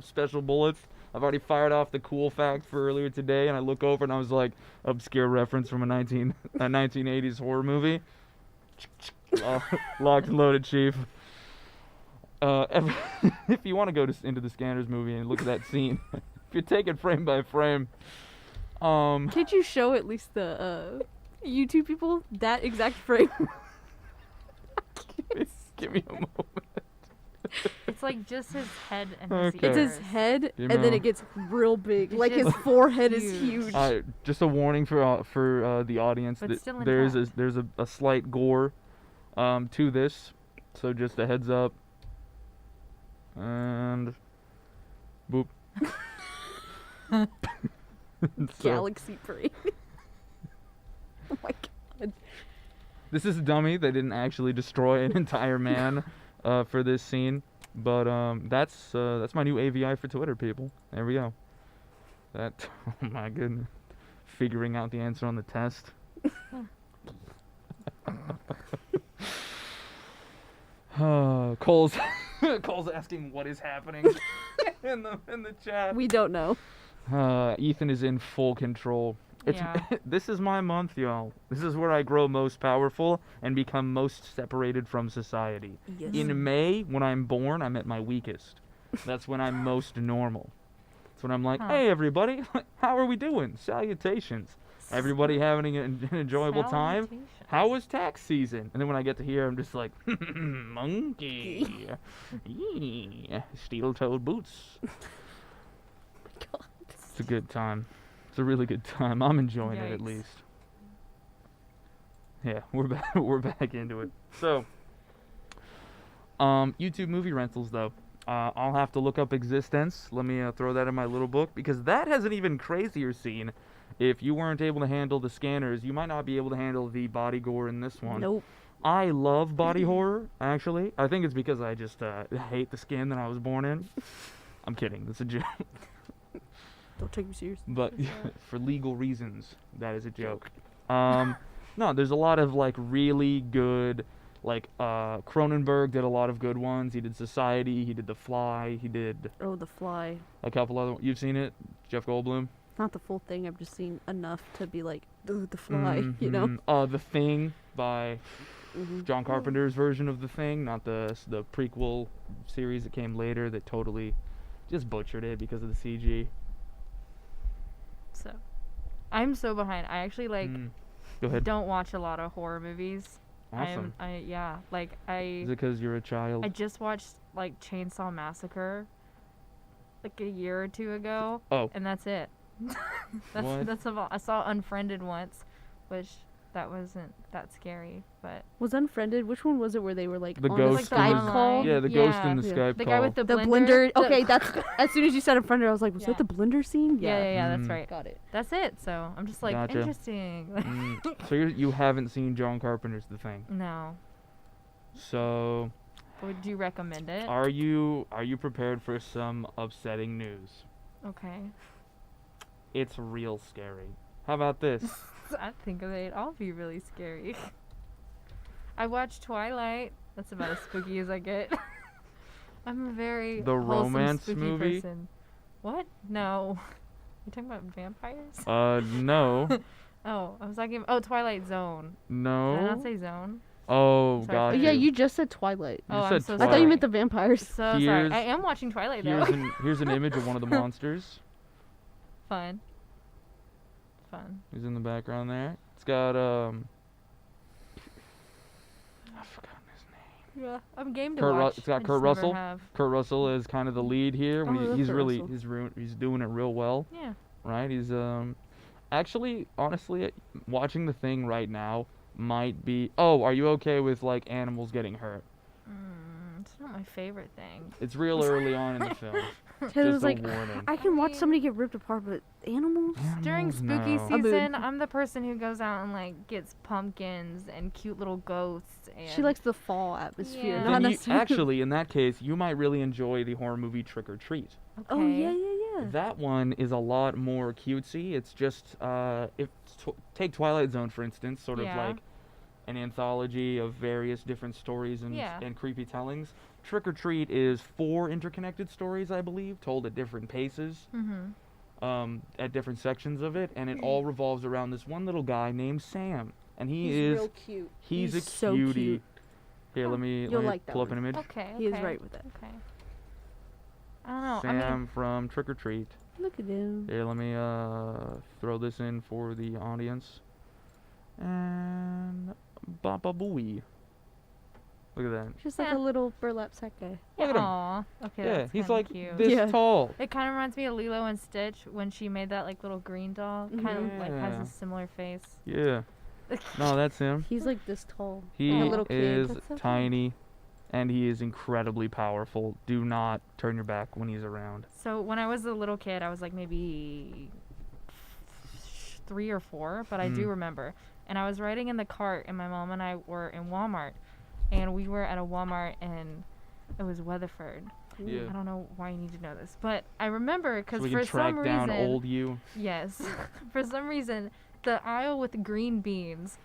bullets. I've already fired off the cool fact for earlier today, and I look over and I was like, obscure reference from a 1980s horror movie. Locked and loaded, Chief. If you want to go into the Scanners movie and look at that scene, if you take it frame by frame, Can't you show at least the YouTube people that exact frame? give me a moment. It's like just his head and his Okay. It's ears. his head, You and then know. it gets real big. It's Like his just forehead is huge. huge. Just a warning for the audience But that still there's intact. a slight gore to this, so just a heads up. And boop. So, Galaxy brain. Oh my god. this is a dummy. They didn't actually destroy an entire man for this scene, but that's my new AVI for Twitter, people. There we go. That oh my goodness, figuring out the answer on the test. Cole's asking what is happening in the chat. We don't know. Ethan is in full control. Yeah. This is my month, y'all. This is where I grow most powerful and become most separated from society. Yes. In May, when I'm born, I'm at my weakest. That's when I'm most normal. That's when I'm like, Huh. hey, everybody, how are we doing? Salutations. Everybody having an enjoyable time? Salutation. How was tax season? And then when I get to here, I'm just like, monkey. Steel-toed boots. God. It's a good time. It's a really good time. I'm enjoying it at Yikes. least. Yeah, we're back. We're back into it. So, YouTube movie rentals though. I'll have to look up Existence. Let me throw that in my little book because that has an even crazier scene. If you weren't able to handle the Scanners, you might not be able to handle the body gore in this one. Nope. I love body horror, actually. I think it's because I just hate the skin that I was born in. I'm kidding. That's a joke. Don't take me serious. But for legal reasons, that is a joke. No, there's a lot of like really good, like Cronenberg did a lot of good ones. He did Society, he did The Fly, he did Oh, The Fly. a couple other. You've seen it, Jeff Goldblum. Not the full thing. I've just seen enough to be like, "Ugh, The Fly," you know. The Thing by Mhm. John Carpenter's version of The Thing, not the prequel series that came later that totally just butchered it because of the CG. So, I'm so behind. I actually like. Go ahead. don't watch a lot of horror movies. Awesome. Yeah, like Is it because you're a child? I just watched like Chainsaw Massacre like a year or two ago. Oh. And that's it. What? That's about. I saw Unfriended once, which that wasn't that scary, but Was Unfriended? Which one was it where they were like The on ghost a in Skype the- call? Yeah, the ghost Yeah. in the Yeah. Skype the call. guy with the The blender. blender. Okay, that's as soon as you said Unfriended, I was like, was that Yeah. the blender scene? Yeah, that's Mm. right. Got it. That's it. So I'm just like Gotcha. interesting. So you haven't seen John Carpenter's The Thing. No. So Would you recommend it? are you prepared for some upsetting news? Okay. It's real scary. How about this? I think they'd all be really scary. I watched Twilight. That's about as spooky as I get. I'm a very The wholesome, romance spooky movie? person. What? No. You talking about vampires? No. Oh, I was talking. Oh, Twilight Zone. Did I No. not say Zone? Oh, Sorry, got Oh, sorry. yeah, you just said Twilight. You Oh, I'm said so I thought you Twilight. meant the vampires. So sorry. Here's- I am watching Twilight though. Here's an image of one of the monsters. Fun. Fun. Who's in the background there? It's got I've forgotten his name. Yeah, I'm game to Kurt Ru- watch. it's got I just Kurt never Russell. have. Kurt Russell is kind of the lead here. Oh, I love He's Kurt really Russell. he's doing it real well, Yeah. right? He's actually honestly watching The Thing right now might be. Oh, are you okay with like animals getting hurt? It's not my favorite thing. It's real early on in the film. Taylor Just was a like, warning. I can watch mean- somebody get ripped apart, but animals? During Animals, spooky no. A mood. season, I'm the person who goes out and like gets pumpkins and cute little ghosts. And She likes the fall atmosphere, Yeah. not Then you, necessarily. actually, in that case, you might really enjoy the horror movie Trick or Treat. Oh Okay. yeah. That one is a lot more cutesy. It's just take Twilight Zone for instance, sort of Yeah. like an anthology of various different stories and Yeah. and creepy tellings. Trick or Treat is 4 interconnected stories, I believe, told at different paces, at different sections of it, and it all revolves around this one little guy named Sam, and he's cute. a so cutie. cute. Here, let me You'll like that pull up one. an image. Okay. He is okay, right with that. Okay. I don't know. Sam I mean, from Trick or Treat. Look at him. Here, let me throw this in for the audience. And Baba Booey. Look at that. Just like Yeah. a little burlap sack guy. Look at him. aw. Okay. Yeah, that's he's kinda like cute. this Yeah. tall. It kind of reminds me of Lilo and Stitch when she made that like little green doll. Kind of like has Yeah. a similar face. Yeah. No, that's him. He's like this tall. He a little kid. is That's so cute. tiny, and he is incredibly powerful. Do not turn your back when he's around. So when I was a little kid, I was like maybe 3 or 4, but I do Mm. remember. And I was riding in the cart, and my mom and I were in Walmart, and we were at a Walmart, and it was Weatherford. Yeah. I don't know why you need to know this, but I remember So because we for can track some down reason, old you. yes, for some reason, the aisle with the green beans,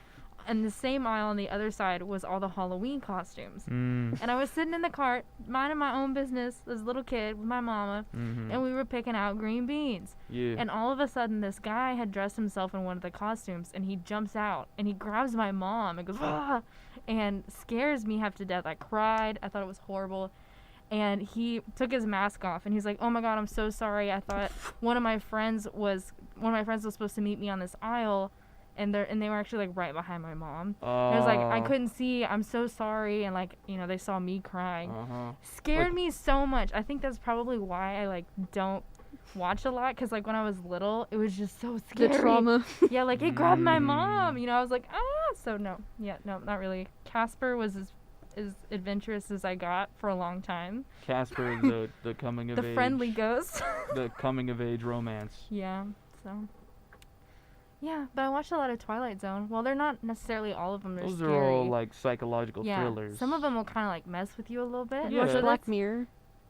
and the same aisle on the other side was all the Halloween costumes. Mm. And I was sitting in the cart, minding my own business as a little kid with my mama, Mm-hmm. and we were picking out green beans. Yeah. And all of a sudden, this guy had dressed himself in one of the costumes, and he jumps out, and he grabs my mom and goes, ah, and scares me half to death. I cried. I thought it was horrible. And he took his mask off, and he's like, oh my God, I'm so sorry. I thought one of my friends was supposed to meet me on this aisle, and they were actually like right behind my mom. And I was like, I couldn't see. I'm so sorry. And like, they saw me crying. Uh-huh. Scared me so much. I think that's probably why I like don't watch a lot, because like when I was little, it was just so The scary. trauma. Yeah, like it grabbed my Mm. mom. I was like, ah. So no, not really. Casper was as adventurous as I got for a long time. Casper, the coming of The age. friendly ghost. The coming of age romance. Yeah. So. Yeah, but I watched a lot of Twilight Zone. Well, they're not necessarily all of them. They're Those scary. are all like psychological yeah. thrillers. Some of them will kind of like mess with you a little bit. You watch Yeah. Black Mirror?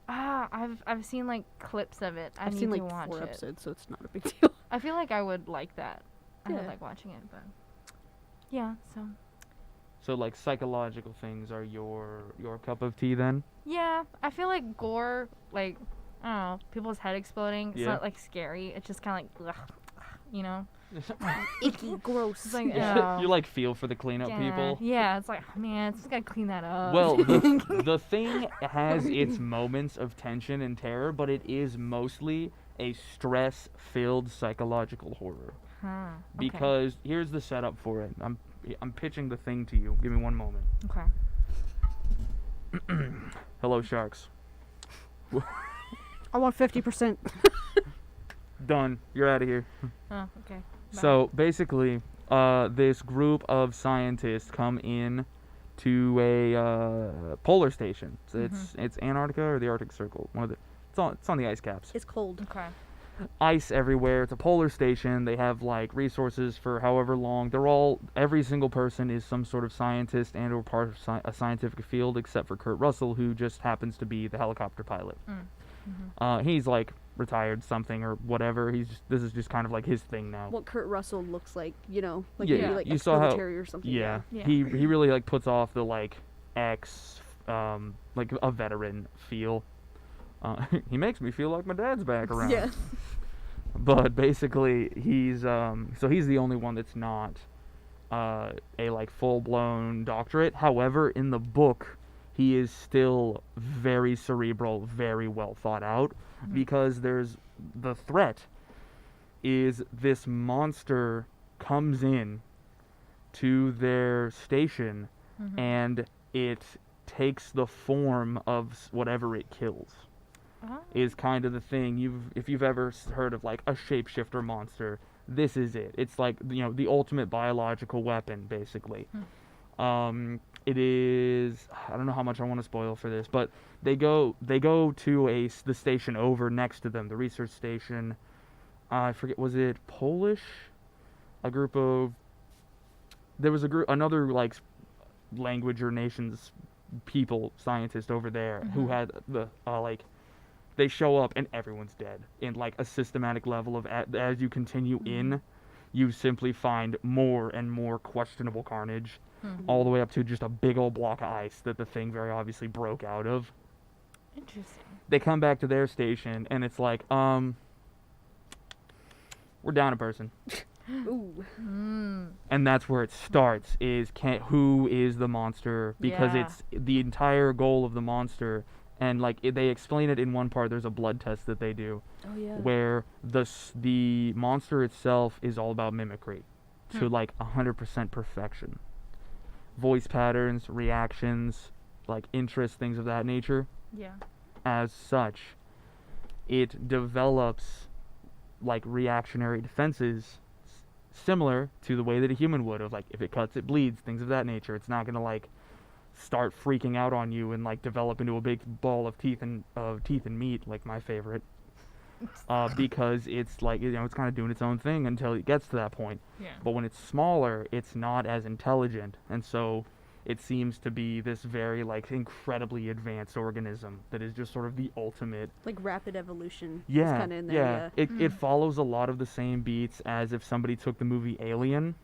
I've seen like clips of it. I've need seen to like watch 4 it. episodes, so it's not a big deal. I feel like I would like that. I would Yeah. like watching it, but yeah. So like psychological things are your cup of tea then? Yeah, I feel like gore, like I don't know, people's head exploding. It's Yeah. not like scary. It's just kind of like, ugh, Icky, gross. It's like, oh, You like feel for the cleanup yeah. people? Yeah, it's like, oh, man, it's just gotta clean that up. Well, the thing has its moments of tension and terror, but it is mostly a stress-filled psychological horror. Huh. Okay. Because here's the setup for it. I'm pitching the thing to you. Give me one moment. Okay. Hello, sharks. I want 50%. Done. You're out of here. Oh, okay. Bye. So basically, this group of scientists come in to a polar station. So it's Antarctica or the Arctic Circle. It's on the ice caps. It's cold. Okay. Ice everywhere. It's a polar station. They have like resources for however long. Every single person is some sort of scientist and or part of a scientific field, except for Kurt Russell, who just happens to be the helicopter pilot. He's like retired something or whatever. This is just kind of like his thing now. What Kurt Russell looks like, you know, like Yeah, maybe like you saw how- ex-military or something. Yeah. Yeah. He really like puts off the like like a veteran feel. He makes me feel like my dad's back around. Yeah. But basically, he's the only one that's not a like full-blown doctorate. However, in the book, he is still very cerebral, very well thought out, because there's the threat is this monster comes in to their station and it takes the form of whatever it kills. Is kind of the thing. If you've ever heard of like a shapeshifter monster, this is it. It's like, you know, the ultimate biological weapon, basically. It is, I don't know how much I want to spoil for this, but they go to the station over next to them, the research station. I forget, was it Polish? There was another like language or nation's people, scientist over there who had the like. They show up and everyone's dead in like a systematic level of as you continue in, you simply find more and more questionable carnage, all the way up to just a big old block of ice that the thing very obviously broke out of. Interesting. They come back to their station and it's like, we're down a person. Ooh. And that's where it starts, is who is the monster, because Yeah. it's the entire goal of the monster. And like they explain it in one part. There's a blood test that they do, Oh yeah. where the monster itself is all about mimicry, to like 100% perfection. Voice patterns, reactions, like interests, things of that nature. Yeah. As such, it develops like reactionary defenses similar to the way that a human would, of like if it cuts, it bleeds, things of that nature. It's not gonna like start freaking out on you and like develop into a big ball of teeth and meat, like my favorite, because it's like, you know, it's kind of doing its own thing until it gets to that point. Yeah. But when it's smaller, it's not as intelligent, and so it seems to be this very like incredibly advanced organism that is just sort of the ultimate. Like rapid evolution. Yeah, Kind of in there. yeah. It follows a lot of the same beats as if somebody took the movie Alien.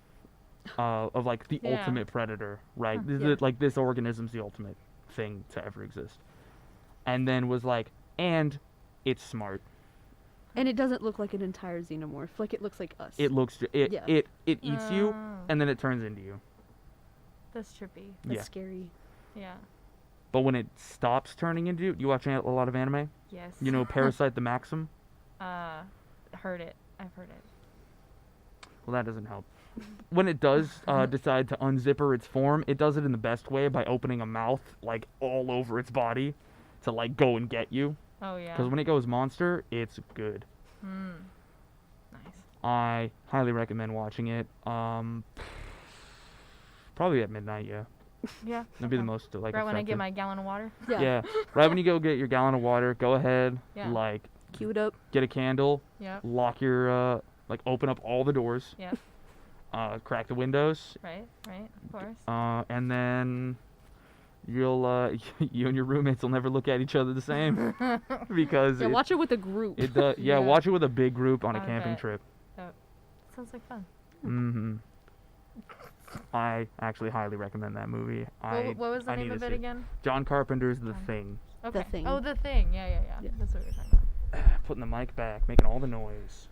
Of like the Yeah. ultimate predator, right? Yeah. Like this organism's the ultimate thing to ever exist, and then was like, and it's smart. And it doesn't look like an entire xenomorph. Like it looks like us. It looks it Yeah. it eats you, Oh. and then it turns into you. That's trippy. That's Yeah. scary. Yeah. But when it stops turning into you, watch a lot of anime. Yes. You know, Parasite the Maxim. Heard it. I've heard it. Well, that doesn't help. When it does decide to unzipper its form, it does it in the best way by opening a mouth like all over its body to like go and get you. Oh yeah. Because when it goes monster, it's good. Nice. I highly recommend watching it. Probably at midnight, yeah. Yeah. That'd be the okay. most like Right when I get effective. my gallon of water. Yeah. Yeah. Right when you go get your gallon of water, go ahead, Yeah. like Cue it up. get a candle, Yep. lock your like open up all the doors, Yep. crack the windows, Right. Right. Of course. and then you'll you and your roommates will never look at each other the same because Yeah, watch it with a group. it does. Yeah, Yeah. watch it with a big group on a I camping bet. trip. Sounds like fun. Mm-hmm. I actually highly recommend that movie. What was the I name need of to it see again? John Carpenter's The Okay. Thing. Okay. Thing. Oh, The Thing. Yeah. Yeah. That's what we were talking about. Putting the mic back, making all the noise.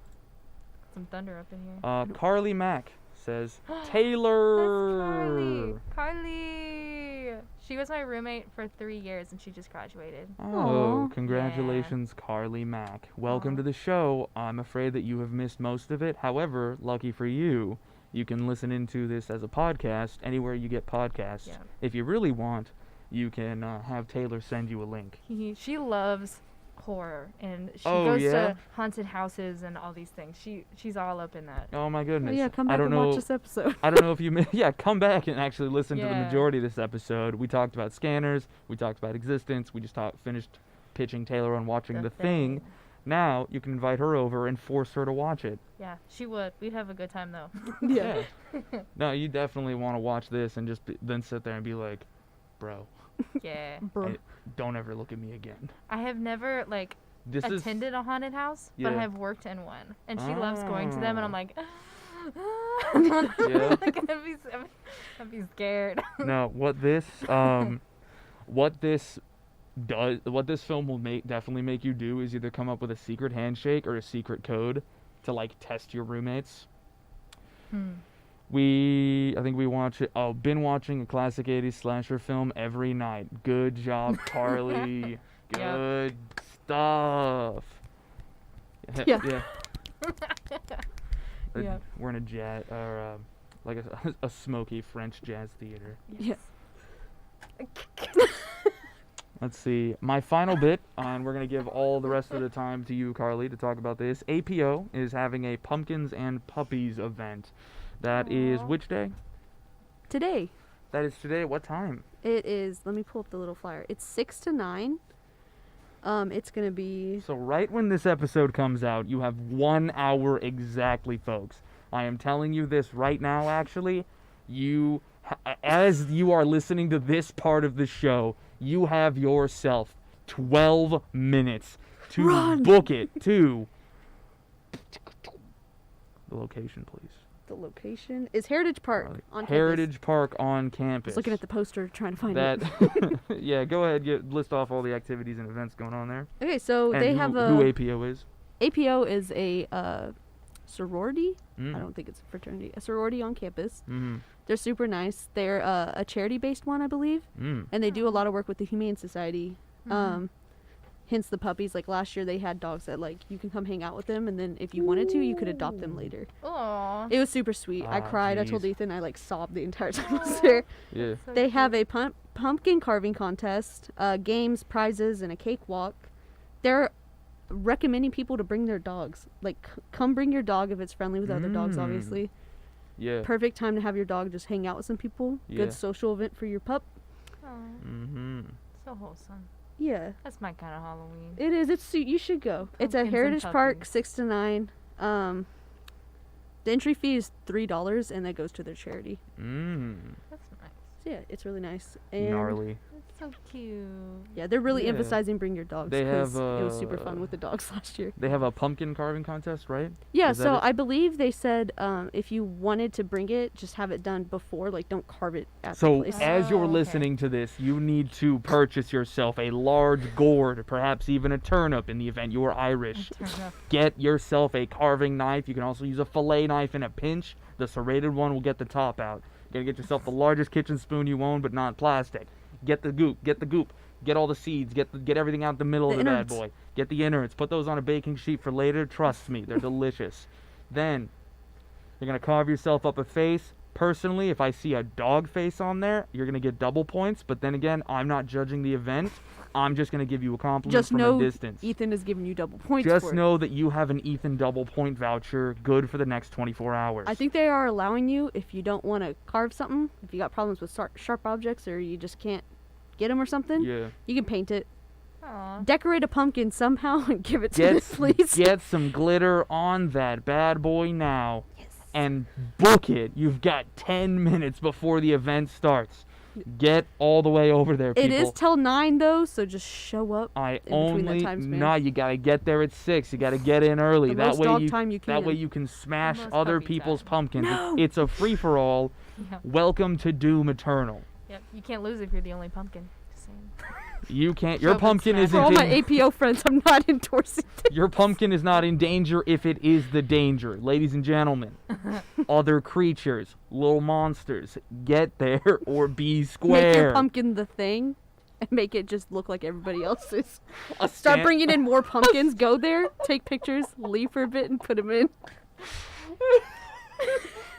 Some thunder up in here. Carly Mack says That's Taylor. Carly. Carly. She was my roommate for 3 years, and she just graduated. Oh, Aw. congratulations, Carly Mack. Welcome to the show. I'm afraid that you have missed most of it. However, lucky for you, you can listen into this as a podcast anywhere you get podcasts. Yeah. If you really want, you can have Taylor send you a link. She loves horror, and she Oh, goes yeah? to haunted houses and all these things. She's all up in that. Oh my Oh, goodness. yeah, come I back don't and know. watch this episode. I don't know if you yeah, come back and actually listen to the Yeah. majority of this episode. We talked about scanners, we talked about existence, we just finished pitching Taylor on watching The Thing. Now you can invite her over and force her to watch it. Yeah, she would. We'd have a good time though. Yeah. No, you definitely want to watch this and just then sit there and be like, bro, Yeah. Bruh. don't ever look at me again. I have never This is attended a haunted house, but Yeah. I have worked in one, and she loves going to them, and I'm Oh. like, Yeah. like, I'd be scared. no what this what this film will definitely make you do is either come up with a secret handshake or a secret code to like test your roommates. I think we watch it. Oh, been watching a classic 80s slasher film every night. Good job, Carly. Good stuff. Yeah. Yeah. Yeah. We're in a jazz or like a smoky French jazz theater. Yeah. Let's see. My final bit, and we're going to give all the rest of the time to you, Carly, to talk about this. APO is having a Pumpkins and Puppies event. That is Aw. which day? Today. That is today. What time? It is, let me pull up the little flyer. It's 6 to 9. It's going to be, So right when this episode comes out, you have 1 hour exactly, folks. I am telling you this right now, actually. As you are listening to this part of the show, you have yourself 12 minutes to Run! book it to the location, please. the location is Heritage Park Carly. on campus. Heritage Park on I campus. was looking at the poster trying to find that. it. Yeah, go ahead. List off all the activities and events going on there. Okay, so And they who, have who a APO is. APO is a sorority. Mm. I don't think it's a fraternity. A sorority on campus. Mm-hmm. They're super nice. They're a charity-based one, I believe, Mm. and they do a lot of work with the Humane Society. Hence the puppies. Like last year, they had dogs that like you can come hang out with them, and then if you wanted to, you could adopt them later. Aw. It was super sweet. I Ah, cried. I told jeez. Ethan I like sobbed the entire time I was there. Yeah. So They cute. have a pumpkin carving contest, games, prizes, and a cakewalk. They're recommending people to bring their dogs. Like, come bring your dog if it's friendly with other dogs, Mm. obviously. Yeah. Perfect time to have your dog just hang out with some people. Yeah. Good social event for your pup. Aw, Mm-hmm. so wholesome. Yeah, That's my kind of Halloween. it is. You should go. It's Pumpkins at and Heritage Park, puppies. 6 to 9. The entry fee is $3, and that goes to their charity. Mm. That's nice. So yeah, it's really nice. And Gnarly. That's so cute. yeah, they're really Yeah. emphasizing bring your dogs. They 'cause have, it was super fun with the dogs last year. They have a pumpkin carving contest, right? Yeah, Is that so it? I believe they said if you wanted to bring it, just have it done before. Like, don't carve it at So the place. as you're Oh, okay. listening to this, you need to purchase yourself a large gourd, perhaps even a turnip in the event you are Irish. Get yourself a carving knife. You can also use a fillet knife in a pinch. The serrated one will get the top out. You gotta get yourself the largest kitchen spoon you own, but not plastic. Get the goop. Get all the seeds. Get everything out the middle The of the bad innards. boy. Get the innards. Put those on a baking sheet for later. Trust me, they're delicious. Then you're gonna carve yourself up a face. Personally, if I see a dog face on there, you're gonna get double points. But then again, I'm not judging the event. I'm just gonna give you a compliment Just from know a distance. Ethan is giving you double points Just for it. know that you have an Ethan double point voucher, good for the next 24 hours. I think they are allowing you, if you don't want to carve something, if you got problems with sharp objects or you just can't get them or something, Yeah. you can paint it. Aw. Decorate a pumpkin somehow and give it to them, please. Get some glitter on that bad boy now. And book it. You've got 10 minutes before the event starts. Get all the way over there, people. It is till 9 though, so just show up. I in between that only time span. no. You gotta get there at 6. You gotta get in early. The that most way dog you time you that way can. you can smash most other puppy people's time. pumpkins. No. It's a free for all. Yeah. Welcome to Doom Eternal. Yep. You can't lose if you're the only pumpkin. Just saying. You can't. Show Your up and pumpkin smash. isn't. For all my in- APO friends, I'm not endorsing it. Your pumpkin is not in danger if it is the danger, ladies and gentlemen. other creatures, little monsters. Get there or be square. Make your pumpkin the thing, and make it just look like everybody else's. A Start stand- bringing in more pumpkins. Go there, take pictures, leave for a bit, and put them in.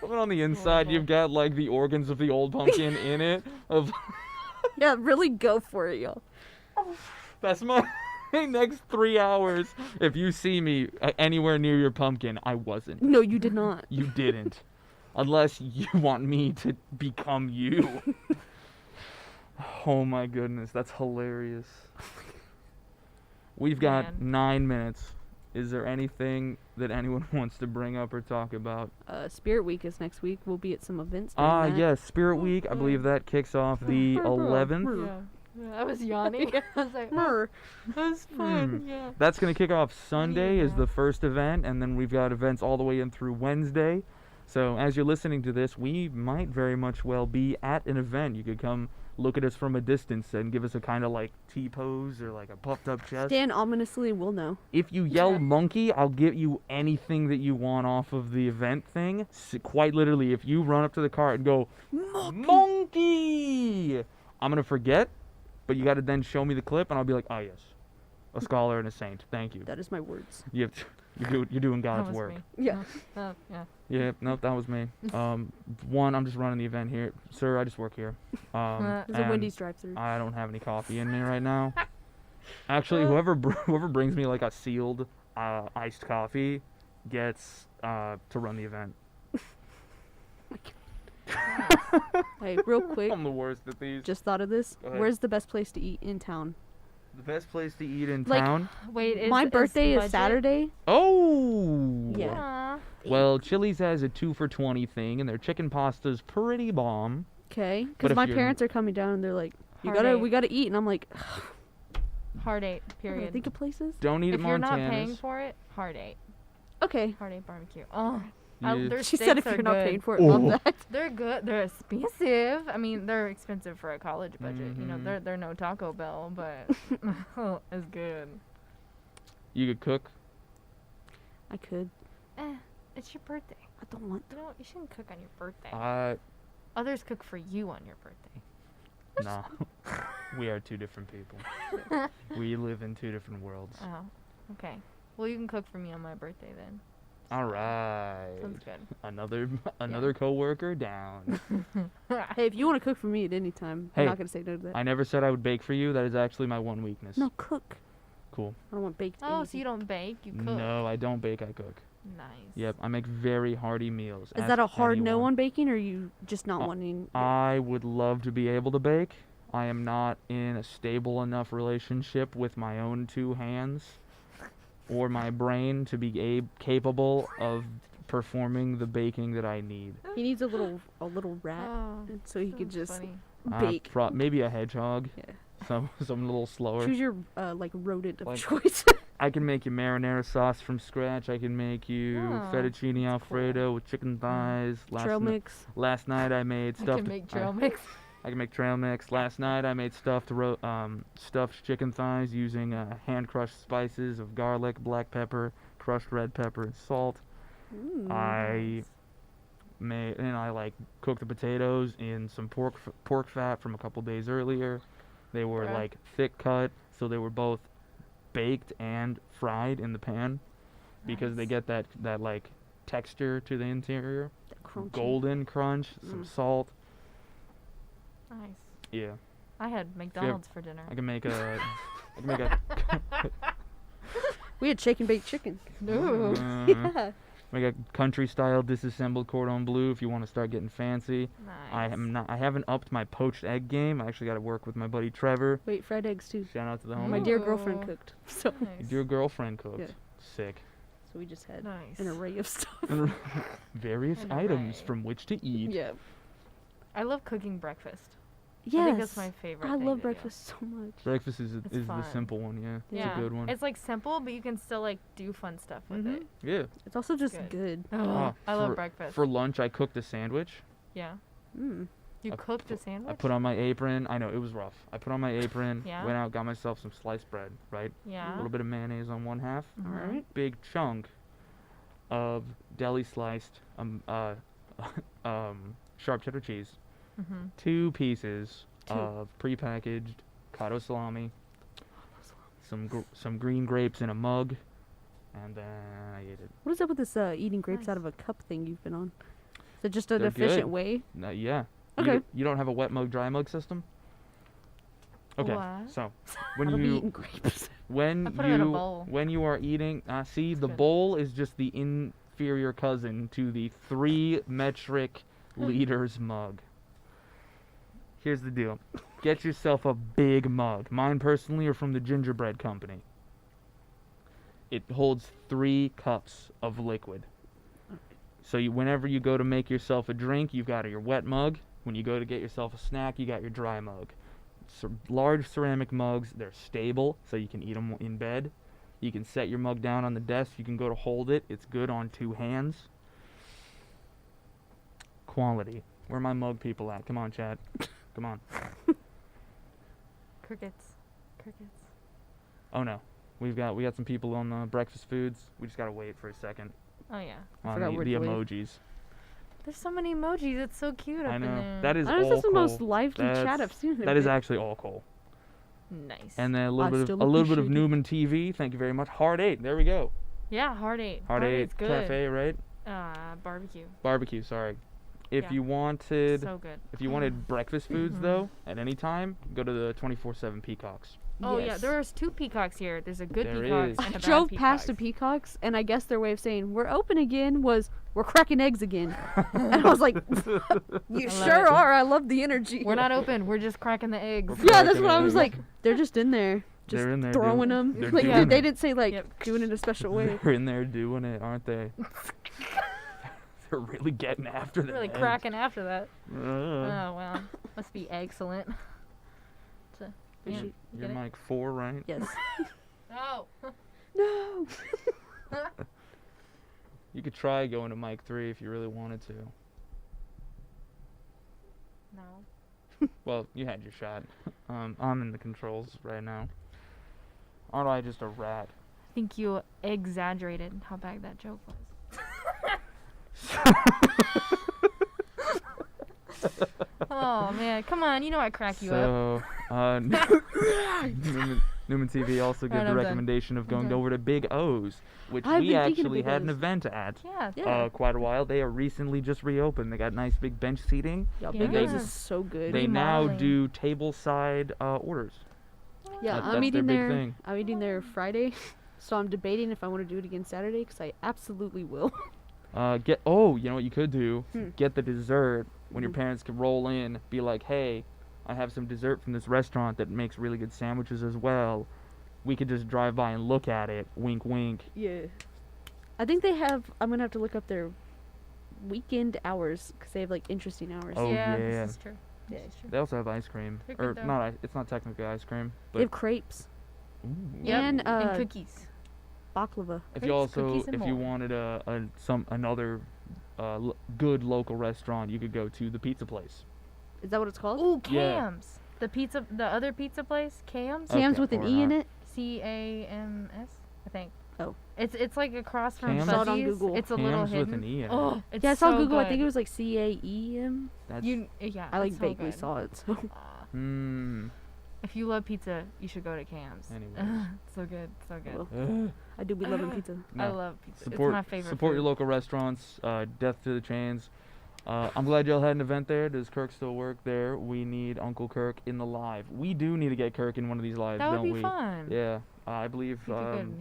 But on the inside, you've got like the organs of the old pumpkin in it. Of Yeah, really go for it, y'all. that's my next 3 hours. If you see me anywhere near your pumpkin, I wasn't. No, you did not. You didn't. Unless you want me to become you. Oh my goodness, that's hilarious. We've got Man. 9 minutes. Is there anything that anyone wants to bring up or talk about? Spirit Week is next week. We'll be at some events. during that. Yes, Spirit Week. I believe that kicks off the 11th. Yeah. I was yawning. I was like, Mer. that was fun. Yeah. That's going to kick off Sunday is Yeah. the first event, and then we've got events all the way in through Wednesday. So as you're listening to this, we might very much well be at an event. You could come look at us from a distance and give us a kind of like T-pose or like a puffed up chest. Stand ominously and we'll know. If you yell monkey, I'll give you anything that you want off of the event thing. Quite literally, if you run up to the cart and go, monkey, I'm going to forget, but you got to then show me the clip and I'll be like, oh yes, a scholar and a saint. Thank you. That is my words. You're doing That God's was work. me. Yeah. Yeah. Yeah, nope, that was me. One, I'm just running the event here. Sir, I just work here. There's a and Wendy's drive-through. I don't have any coffee in me right now. Actually, whoever brings me like a sealed iced coffee gets to run the event. Hey, real quick, I'm the worst at these. just thought of this. Go ahead. Where's the best place to eat in town? The best place to eat in Like- town? Wait, My birthday is budget? Saturday. Oh! Yeah. Aw. Well, Chili's has a 2 for $20 thing, and their chicken pasta's pretty bomb. Okay. But Because if my you're- parents are coming down and they're like, Hard we eight. gotta eat, and I'm like, Hard 8, I period. think of places. Don't eat If at you're not Montana's. paying for it, hard 8. Okay. Hard 8 barbecue. Oh, Yeah. their She said if steaks you're are not good. paying for it, love that. They're good. They're expensive. I mean, they're expensive for a college budget. You know, Mhm. they're no Taco Bell, but it's good. You could cook. I could. It's your birthday. I don't want. You know what? You shouldn't cook on your birthday. Others cook for you on your birthday. No. We are two different people. We live in two different worlds. Oh, okay. Well, you can cook for me on my birthday then. All right. Sounds good. Another coworker down. Hey, if you want to cook for me at any time, Hey, I'm not gonna say no to that. I never said I would bake for you. That is actually my one weakness. No, cook. Cool. I don't want baked. Oh, so anything. you don't bake, you cook. No, I don't bake. I cook. Nice. Yep, I make very hearty meals. Is Ask that a hard no anyone. on baking, or you just not wanting? I would love to be able to bake. I am not in a stable enough relationship with my own two hands or my brain to be capable of performing the baking that I need. He needs a little rat, Oh, so he could that's just funny. bake. Maybe a hedgehog. Yeah. Some a little slower. Choose your like rodent of Like- choice. I can make you marinara sauce from scratch. I can make you Oh, fettuccine alfredo with chicken thighs. Trail mix. Last night I made I stuffed. can make trail mix. I can make trail mix. Last night I made stuffed chicken thighs using hand crushed spices of garlic, black pepper, crushed red pepper, and salt. Mm. I cooked the potatoes in some pork fat from a couple days earlier. They were Okay. like thick cut, so they were both baked and fried in the pan because they Nice. get that like texture to the interior. That crunchy. Golden crunch, some salt. Nice. Yeah. I had McDonald's for dinner. I can make a We had shake and bake chicken. Ooh. Yeah. make a country style disassembled cordon bleu if you want to start getting fancy. Nice. I haven't upped my poached egg game. I actually got to work with my buddy Trevor. Wait, fried eggs too. Shout out to the My homie. dear girlfriend Ooh. cooked, so Nice. Your girlfriend cooked. Yeah. Sick. we just had Nice. an array of stuff. Various An items array. from which to eat. Yeah. I love cooking breakfast. Yes. I think that's my favorite. I thing love to do. breakfast so much. Breakfast is It's the fun. simple one, yeah. Yeah, It's a good one. It's like simple, but you can still like do fun stuff with Mhm. it. Yeah. It's also just Good. good. Oh, I love for- breakfast. For lunch, I cooked a sandwich. Yeah. Mm. You I cooked a sandwich? I put on my apron. I know, it was rough. I put on my apron, Yeah. went out, got myself some sliced bread, right? Yeah. A little bit of mayonnaise on one half. Mhm. Alright. Big chunk of deli sliced sharp cheddar cheese, Mm-hmm. 2 pieces Two. of prepackaged cotto salami, some green grapes in a mug, and then I ate it. What is up with this eating grapes out Nice. of a cup thing you've been on? Is it just an They're efficient good. way? Yeah. Okay. You don't have a wet mug, dry mug system? Okay. What? So, How when to be you eating grapes. when I put 'em in a you bowl. when you are eating, see, the good. bowl is just the inferior cousin to the 3 metric liters mug. Here's the deal. Get yourself a big mug. Mine personally are from the Gingerbread Company. It holds 3 cups of liquid. So whenever you go to make yourself a drink, you've got your wet mug. When you go to get yourself a snack, you got your dry mug. Large ceramic mugs, they're stable, so you can eat them in bed. You can set your mug down on the desk. You can go to hold it. It's good on 2 hands. Quality. Where are my mug people at? Come on, chat. Come on. Crickets. Oh no, we got some people on the breakfast foods. We just gotta wait for a second Oh yeah. on forgot where the to wait. emojis. There's so many emojis. It's so cute up I in know there. that is Honestly, all that's the most Cole. lively chat That's- I've seen. in a That is bit. actually all Cole. Nice. And then a I little bit of still a little bit of appreciate it. Newman TV. Thank you very much. Hard 8. There we go. yeah, Hard 8. Hard 8 8's good. Cafe, right? Barbecue. Barbecue. Sorry. If Yeah. you wanted So good. if you wanted breakfast foods Mhm. though, at any time, go to the 24/7 Peacocks. Oh yeah, Yes. there's 2 peacocks here. There's a good There peacock is. and a I bad drove past a peacock. Peacocks, and I guess their way of saying we're open again was we're cracking eggs again. And I was like, you love sure it. are. I love the energy. We're not open. We're just cracking the eggs. We're Yeah, that's cracking what I was eggs. like. They're just in there, just They're in there throwing doing- them. they're Like doing they it. didn't say like Yep. doing it in a special way. They're in there doing it, aren't they? They're really getting after the Really eggs. cracking after that. Uh, Oh wow, must be excellent. So, We yeah, should- You're get it? mic 4, right? Yes. No. No. You could try going to mic 3 if you really wanted to. No. Well, you had your shot. I'm in the controls right now. Aren't I just a rat? I think you exaggerated how bad that joke was. Oh man, come on! You know I crack you up. So, Newman TV also Right, gave the I'm done. recommendation of going done. over to Big O's, which I've we been thinking of actually Big had an O's. event at Yeah. quite a while. They are recently just reopened. They got nice big bench seating. Y'all Yeah. Big O's Yeah. is so good. They now Remodeling. do tableside orders. Yeah, That's I'm their eating big there. thing. I'm eating there Friday, so I'm debating if I want to do it again Saturday because I absolutely will. You know what you could do? Get the dessert when your parents can roll in. Be like, hey, I have some dessert from this restaurant that makes really good sandwiches as well. We could just drive by and look at it. Wink, wink. Yeah. I think they have. I'm gonna have to look up their weekend hours because they have like interesting hours. Oh, yeah, yeah. this is true. Yeah. This is true. They also have ice cream, They're or good, though. not? It's not technically ice cream, They but have crepes ooh. Yep. and and cookies. baklava. If crepes, you also, cookies, and if you more. wanted another good local restaurant, you could go to the pizza place. Is that what it's called? Ooh, Yeah. Cam's. The other pizza place, Cam's. Sam's Okay, with an or E in not. it. CAMS, I think. Oh. It's like across from Cams? Saw it on Fuzzy's. Google. It's a little Hams with hidden. an E in it. Oh, it's Yeah, I saw so Google. Good. I think it was like CAEM. That's Yeah. I like it's so vaguely good. saw it. So. If you love pizza, you should go to Cam's. Anyways. So good, so good. Well, I do be loving pizza. I No. love pizza. Support, it's my favorite. support your food. local restaurants. Death to the chains. I'm glad y'all had an event there. Does Kirk still work there? We need Uncle Kirk in the live. We do need to get Kirk in one of these lives, That would don't be we? fun. Yeah. I believe. He'd be good in here.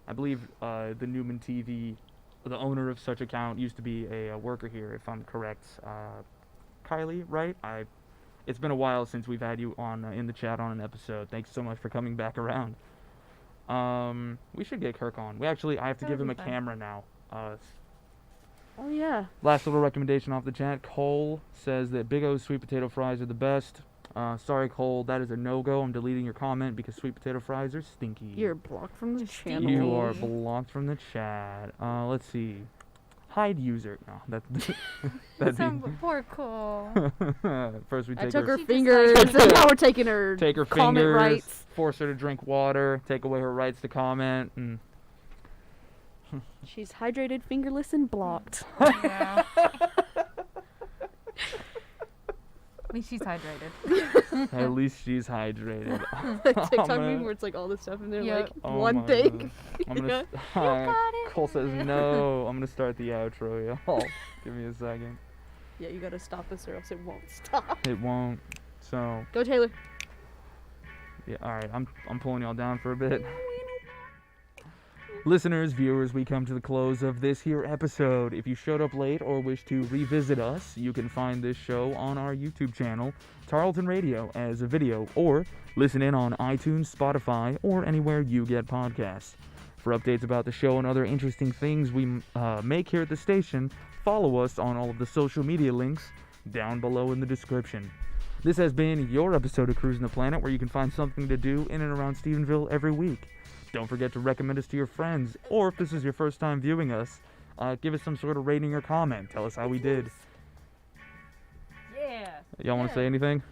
I believe the Newman TV, the owner of such account, used to be a worker here, if I'm correct. Kylie, right? It's been a while since we've had you on in the chat on an episode. Thanks so much for coming back around. We should get Kirk on. I have to That give would him be a fun. camera now. Oh yeah. Last little recommendation off the chat. Cole says that Big O's sweet potato fries are the best. Sorry, Cole, that is a no-go. I'm deleting your comment because sweet potato fries are stinky. You're blocked from the Just channel. You are stinky. blocked from the chat. Let's see. Hide user. No, that'd Some be. poor Cole. First we I take took her, her She just fingers, likes- and now we're taking her take her comment fingers, rights. force her to drink water, take away her rights to comment, and She's hydrated, fingerless, and blocked. Yeah. least she's hydrated. At least she's hydrated. That TikTok I'm meme gonna- where it's like all this stuff and they're Yep. like Oh one my thing. goodness. I'm gonna. Yeah. got it. Cole says no. I'm gonna start the outro, y'all. Give me a second. Yeah, you gotta stop this or else it won't stop. It won't. So Go Taylor. yeah. All right. I'm pulling y'all down for a bit. Listeners, viewers, we come to the close of this here episode. If you showed up late or wish to revisit us, you can find this show on our YouTube channel, Tarleton Radio, as a video, or listen in on iTunes, Spotify, or anywhere you get podcasts. For updates about the show and other interesting things we make here at the station, follow us on all of the social media links down below in the description. This has been your episode of Cruisin the Planet, where you can find something to do in and around Stephenville every week. Don't forget to recommend us to your friends, or if this is your first time viewing us, give us some sort of rating or comment. Tell us how we did. Yeah. Y'all want to say anything?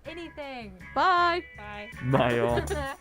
Anything. Bye. Bye. Bye, y'all.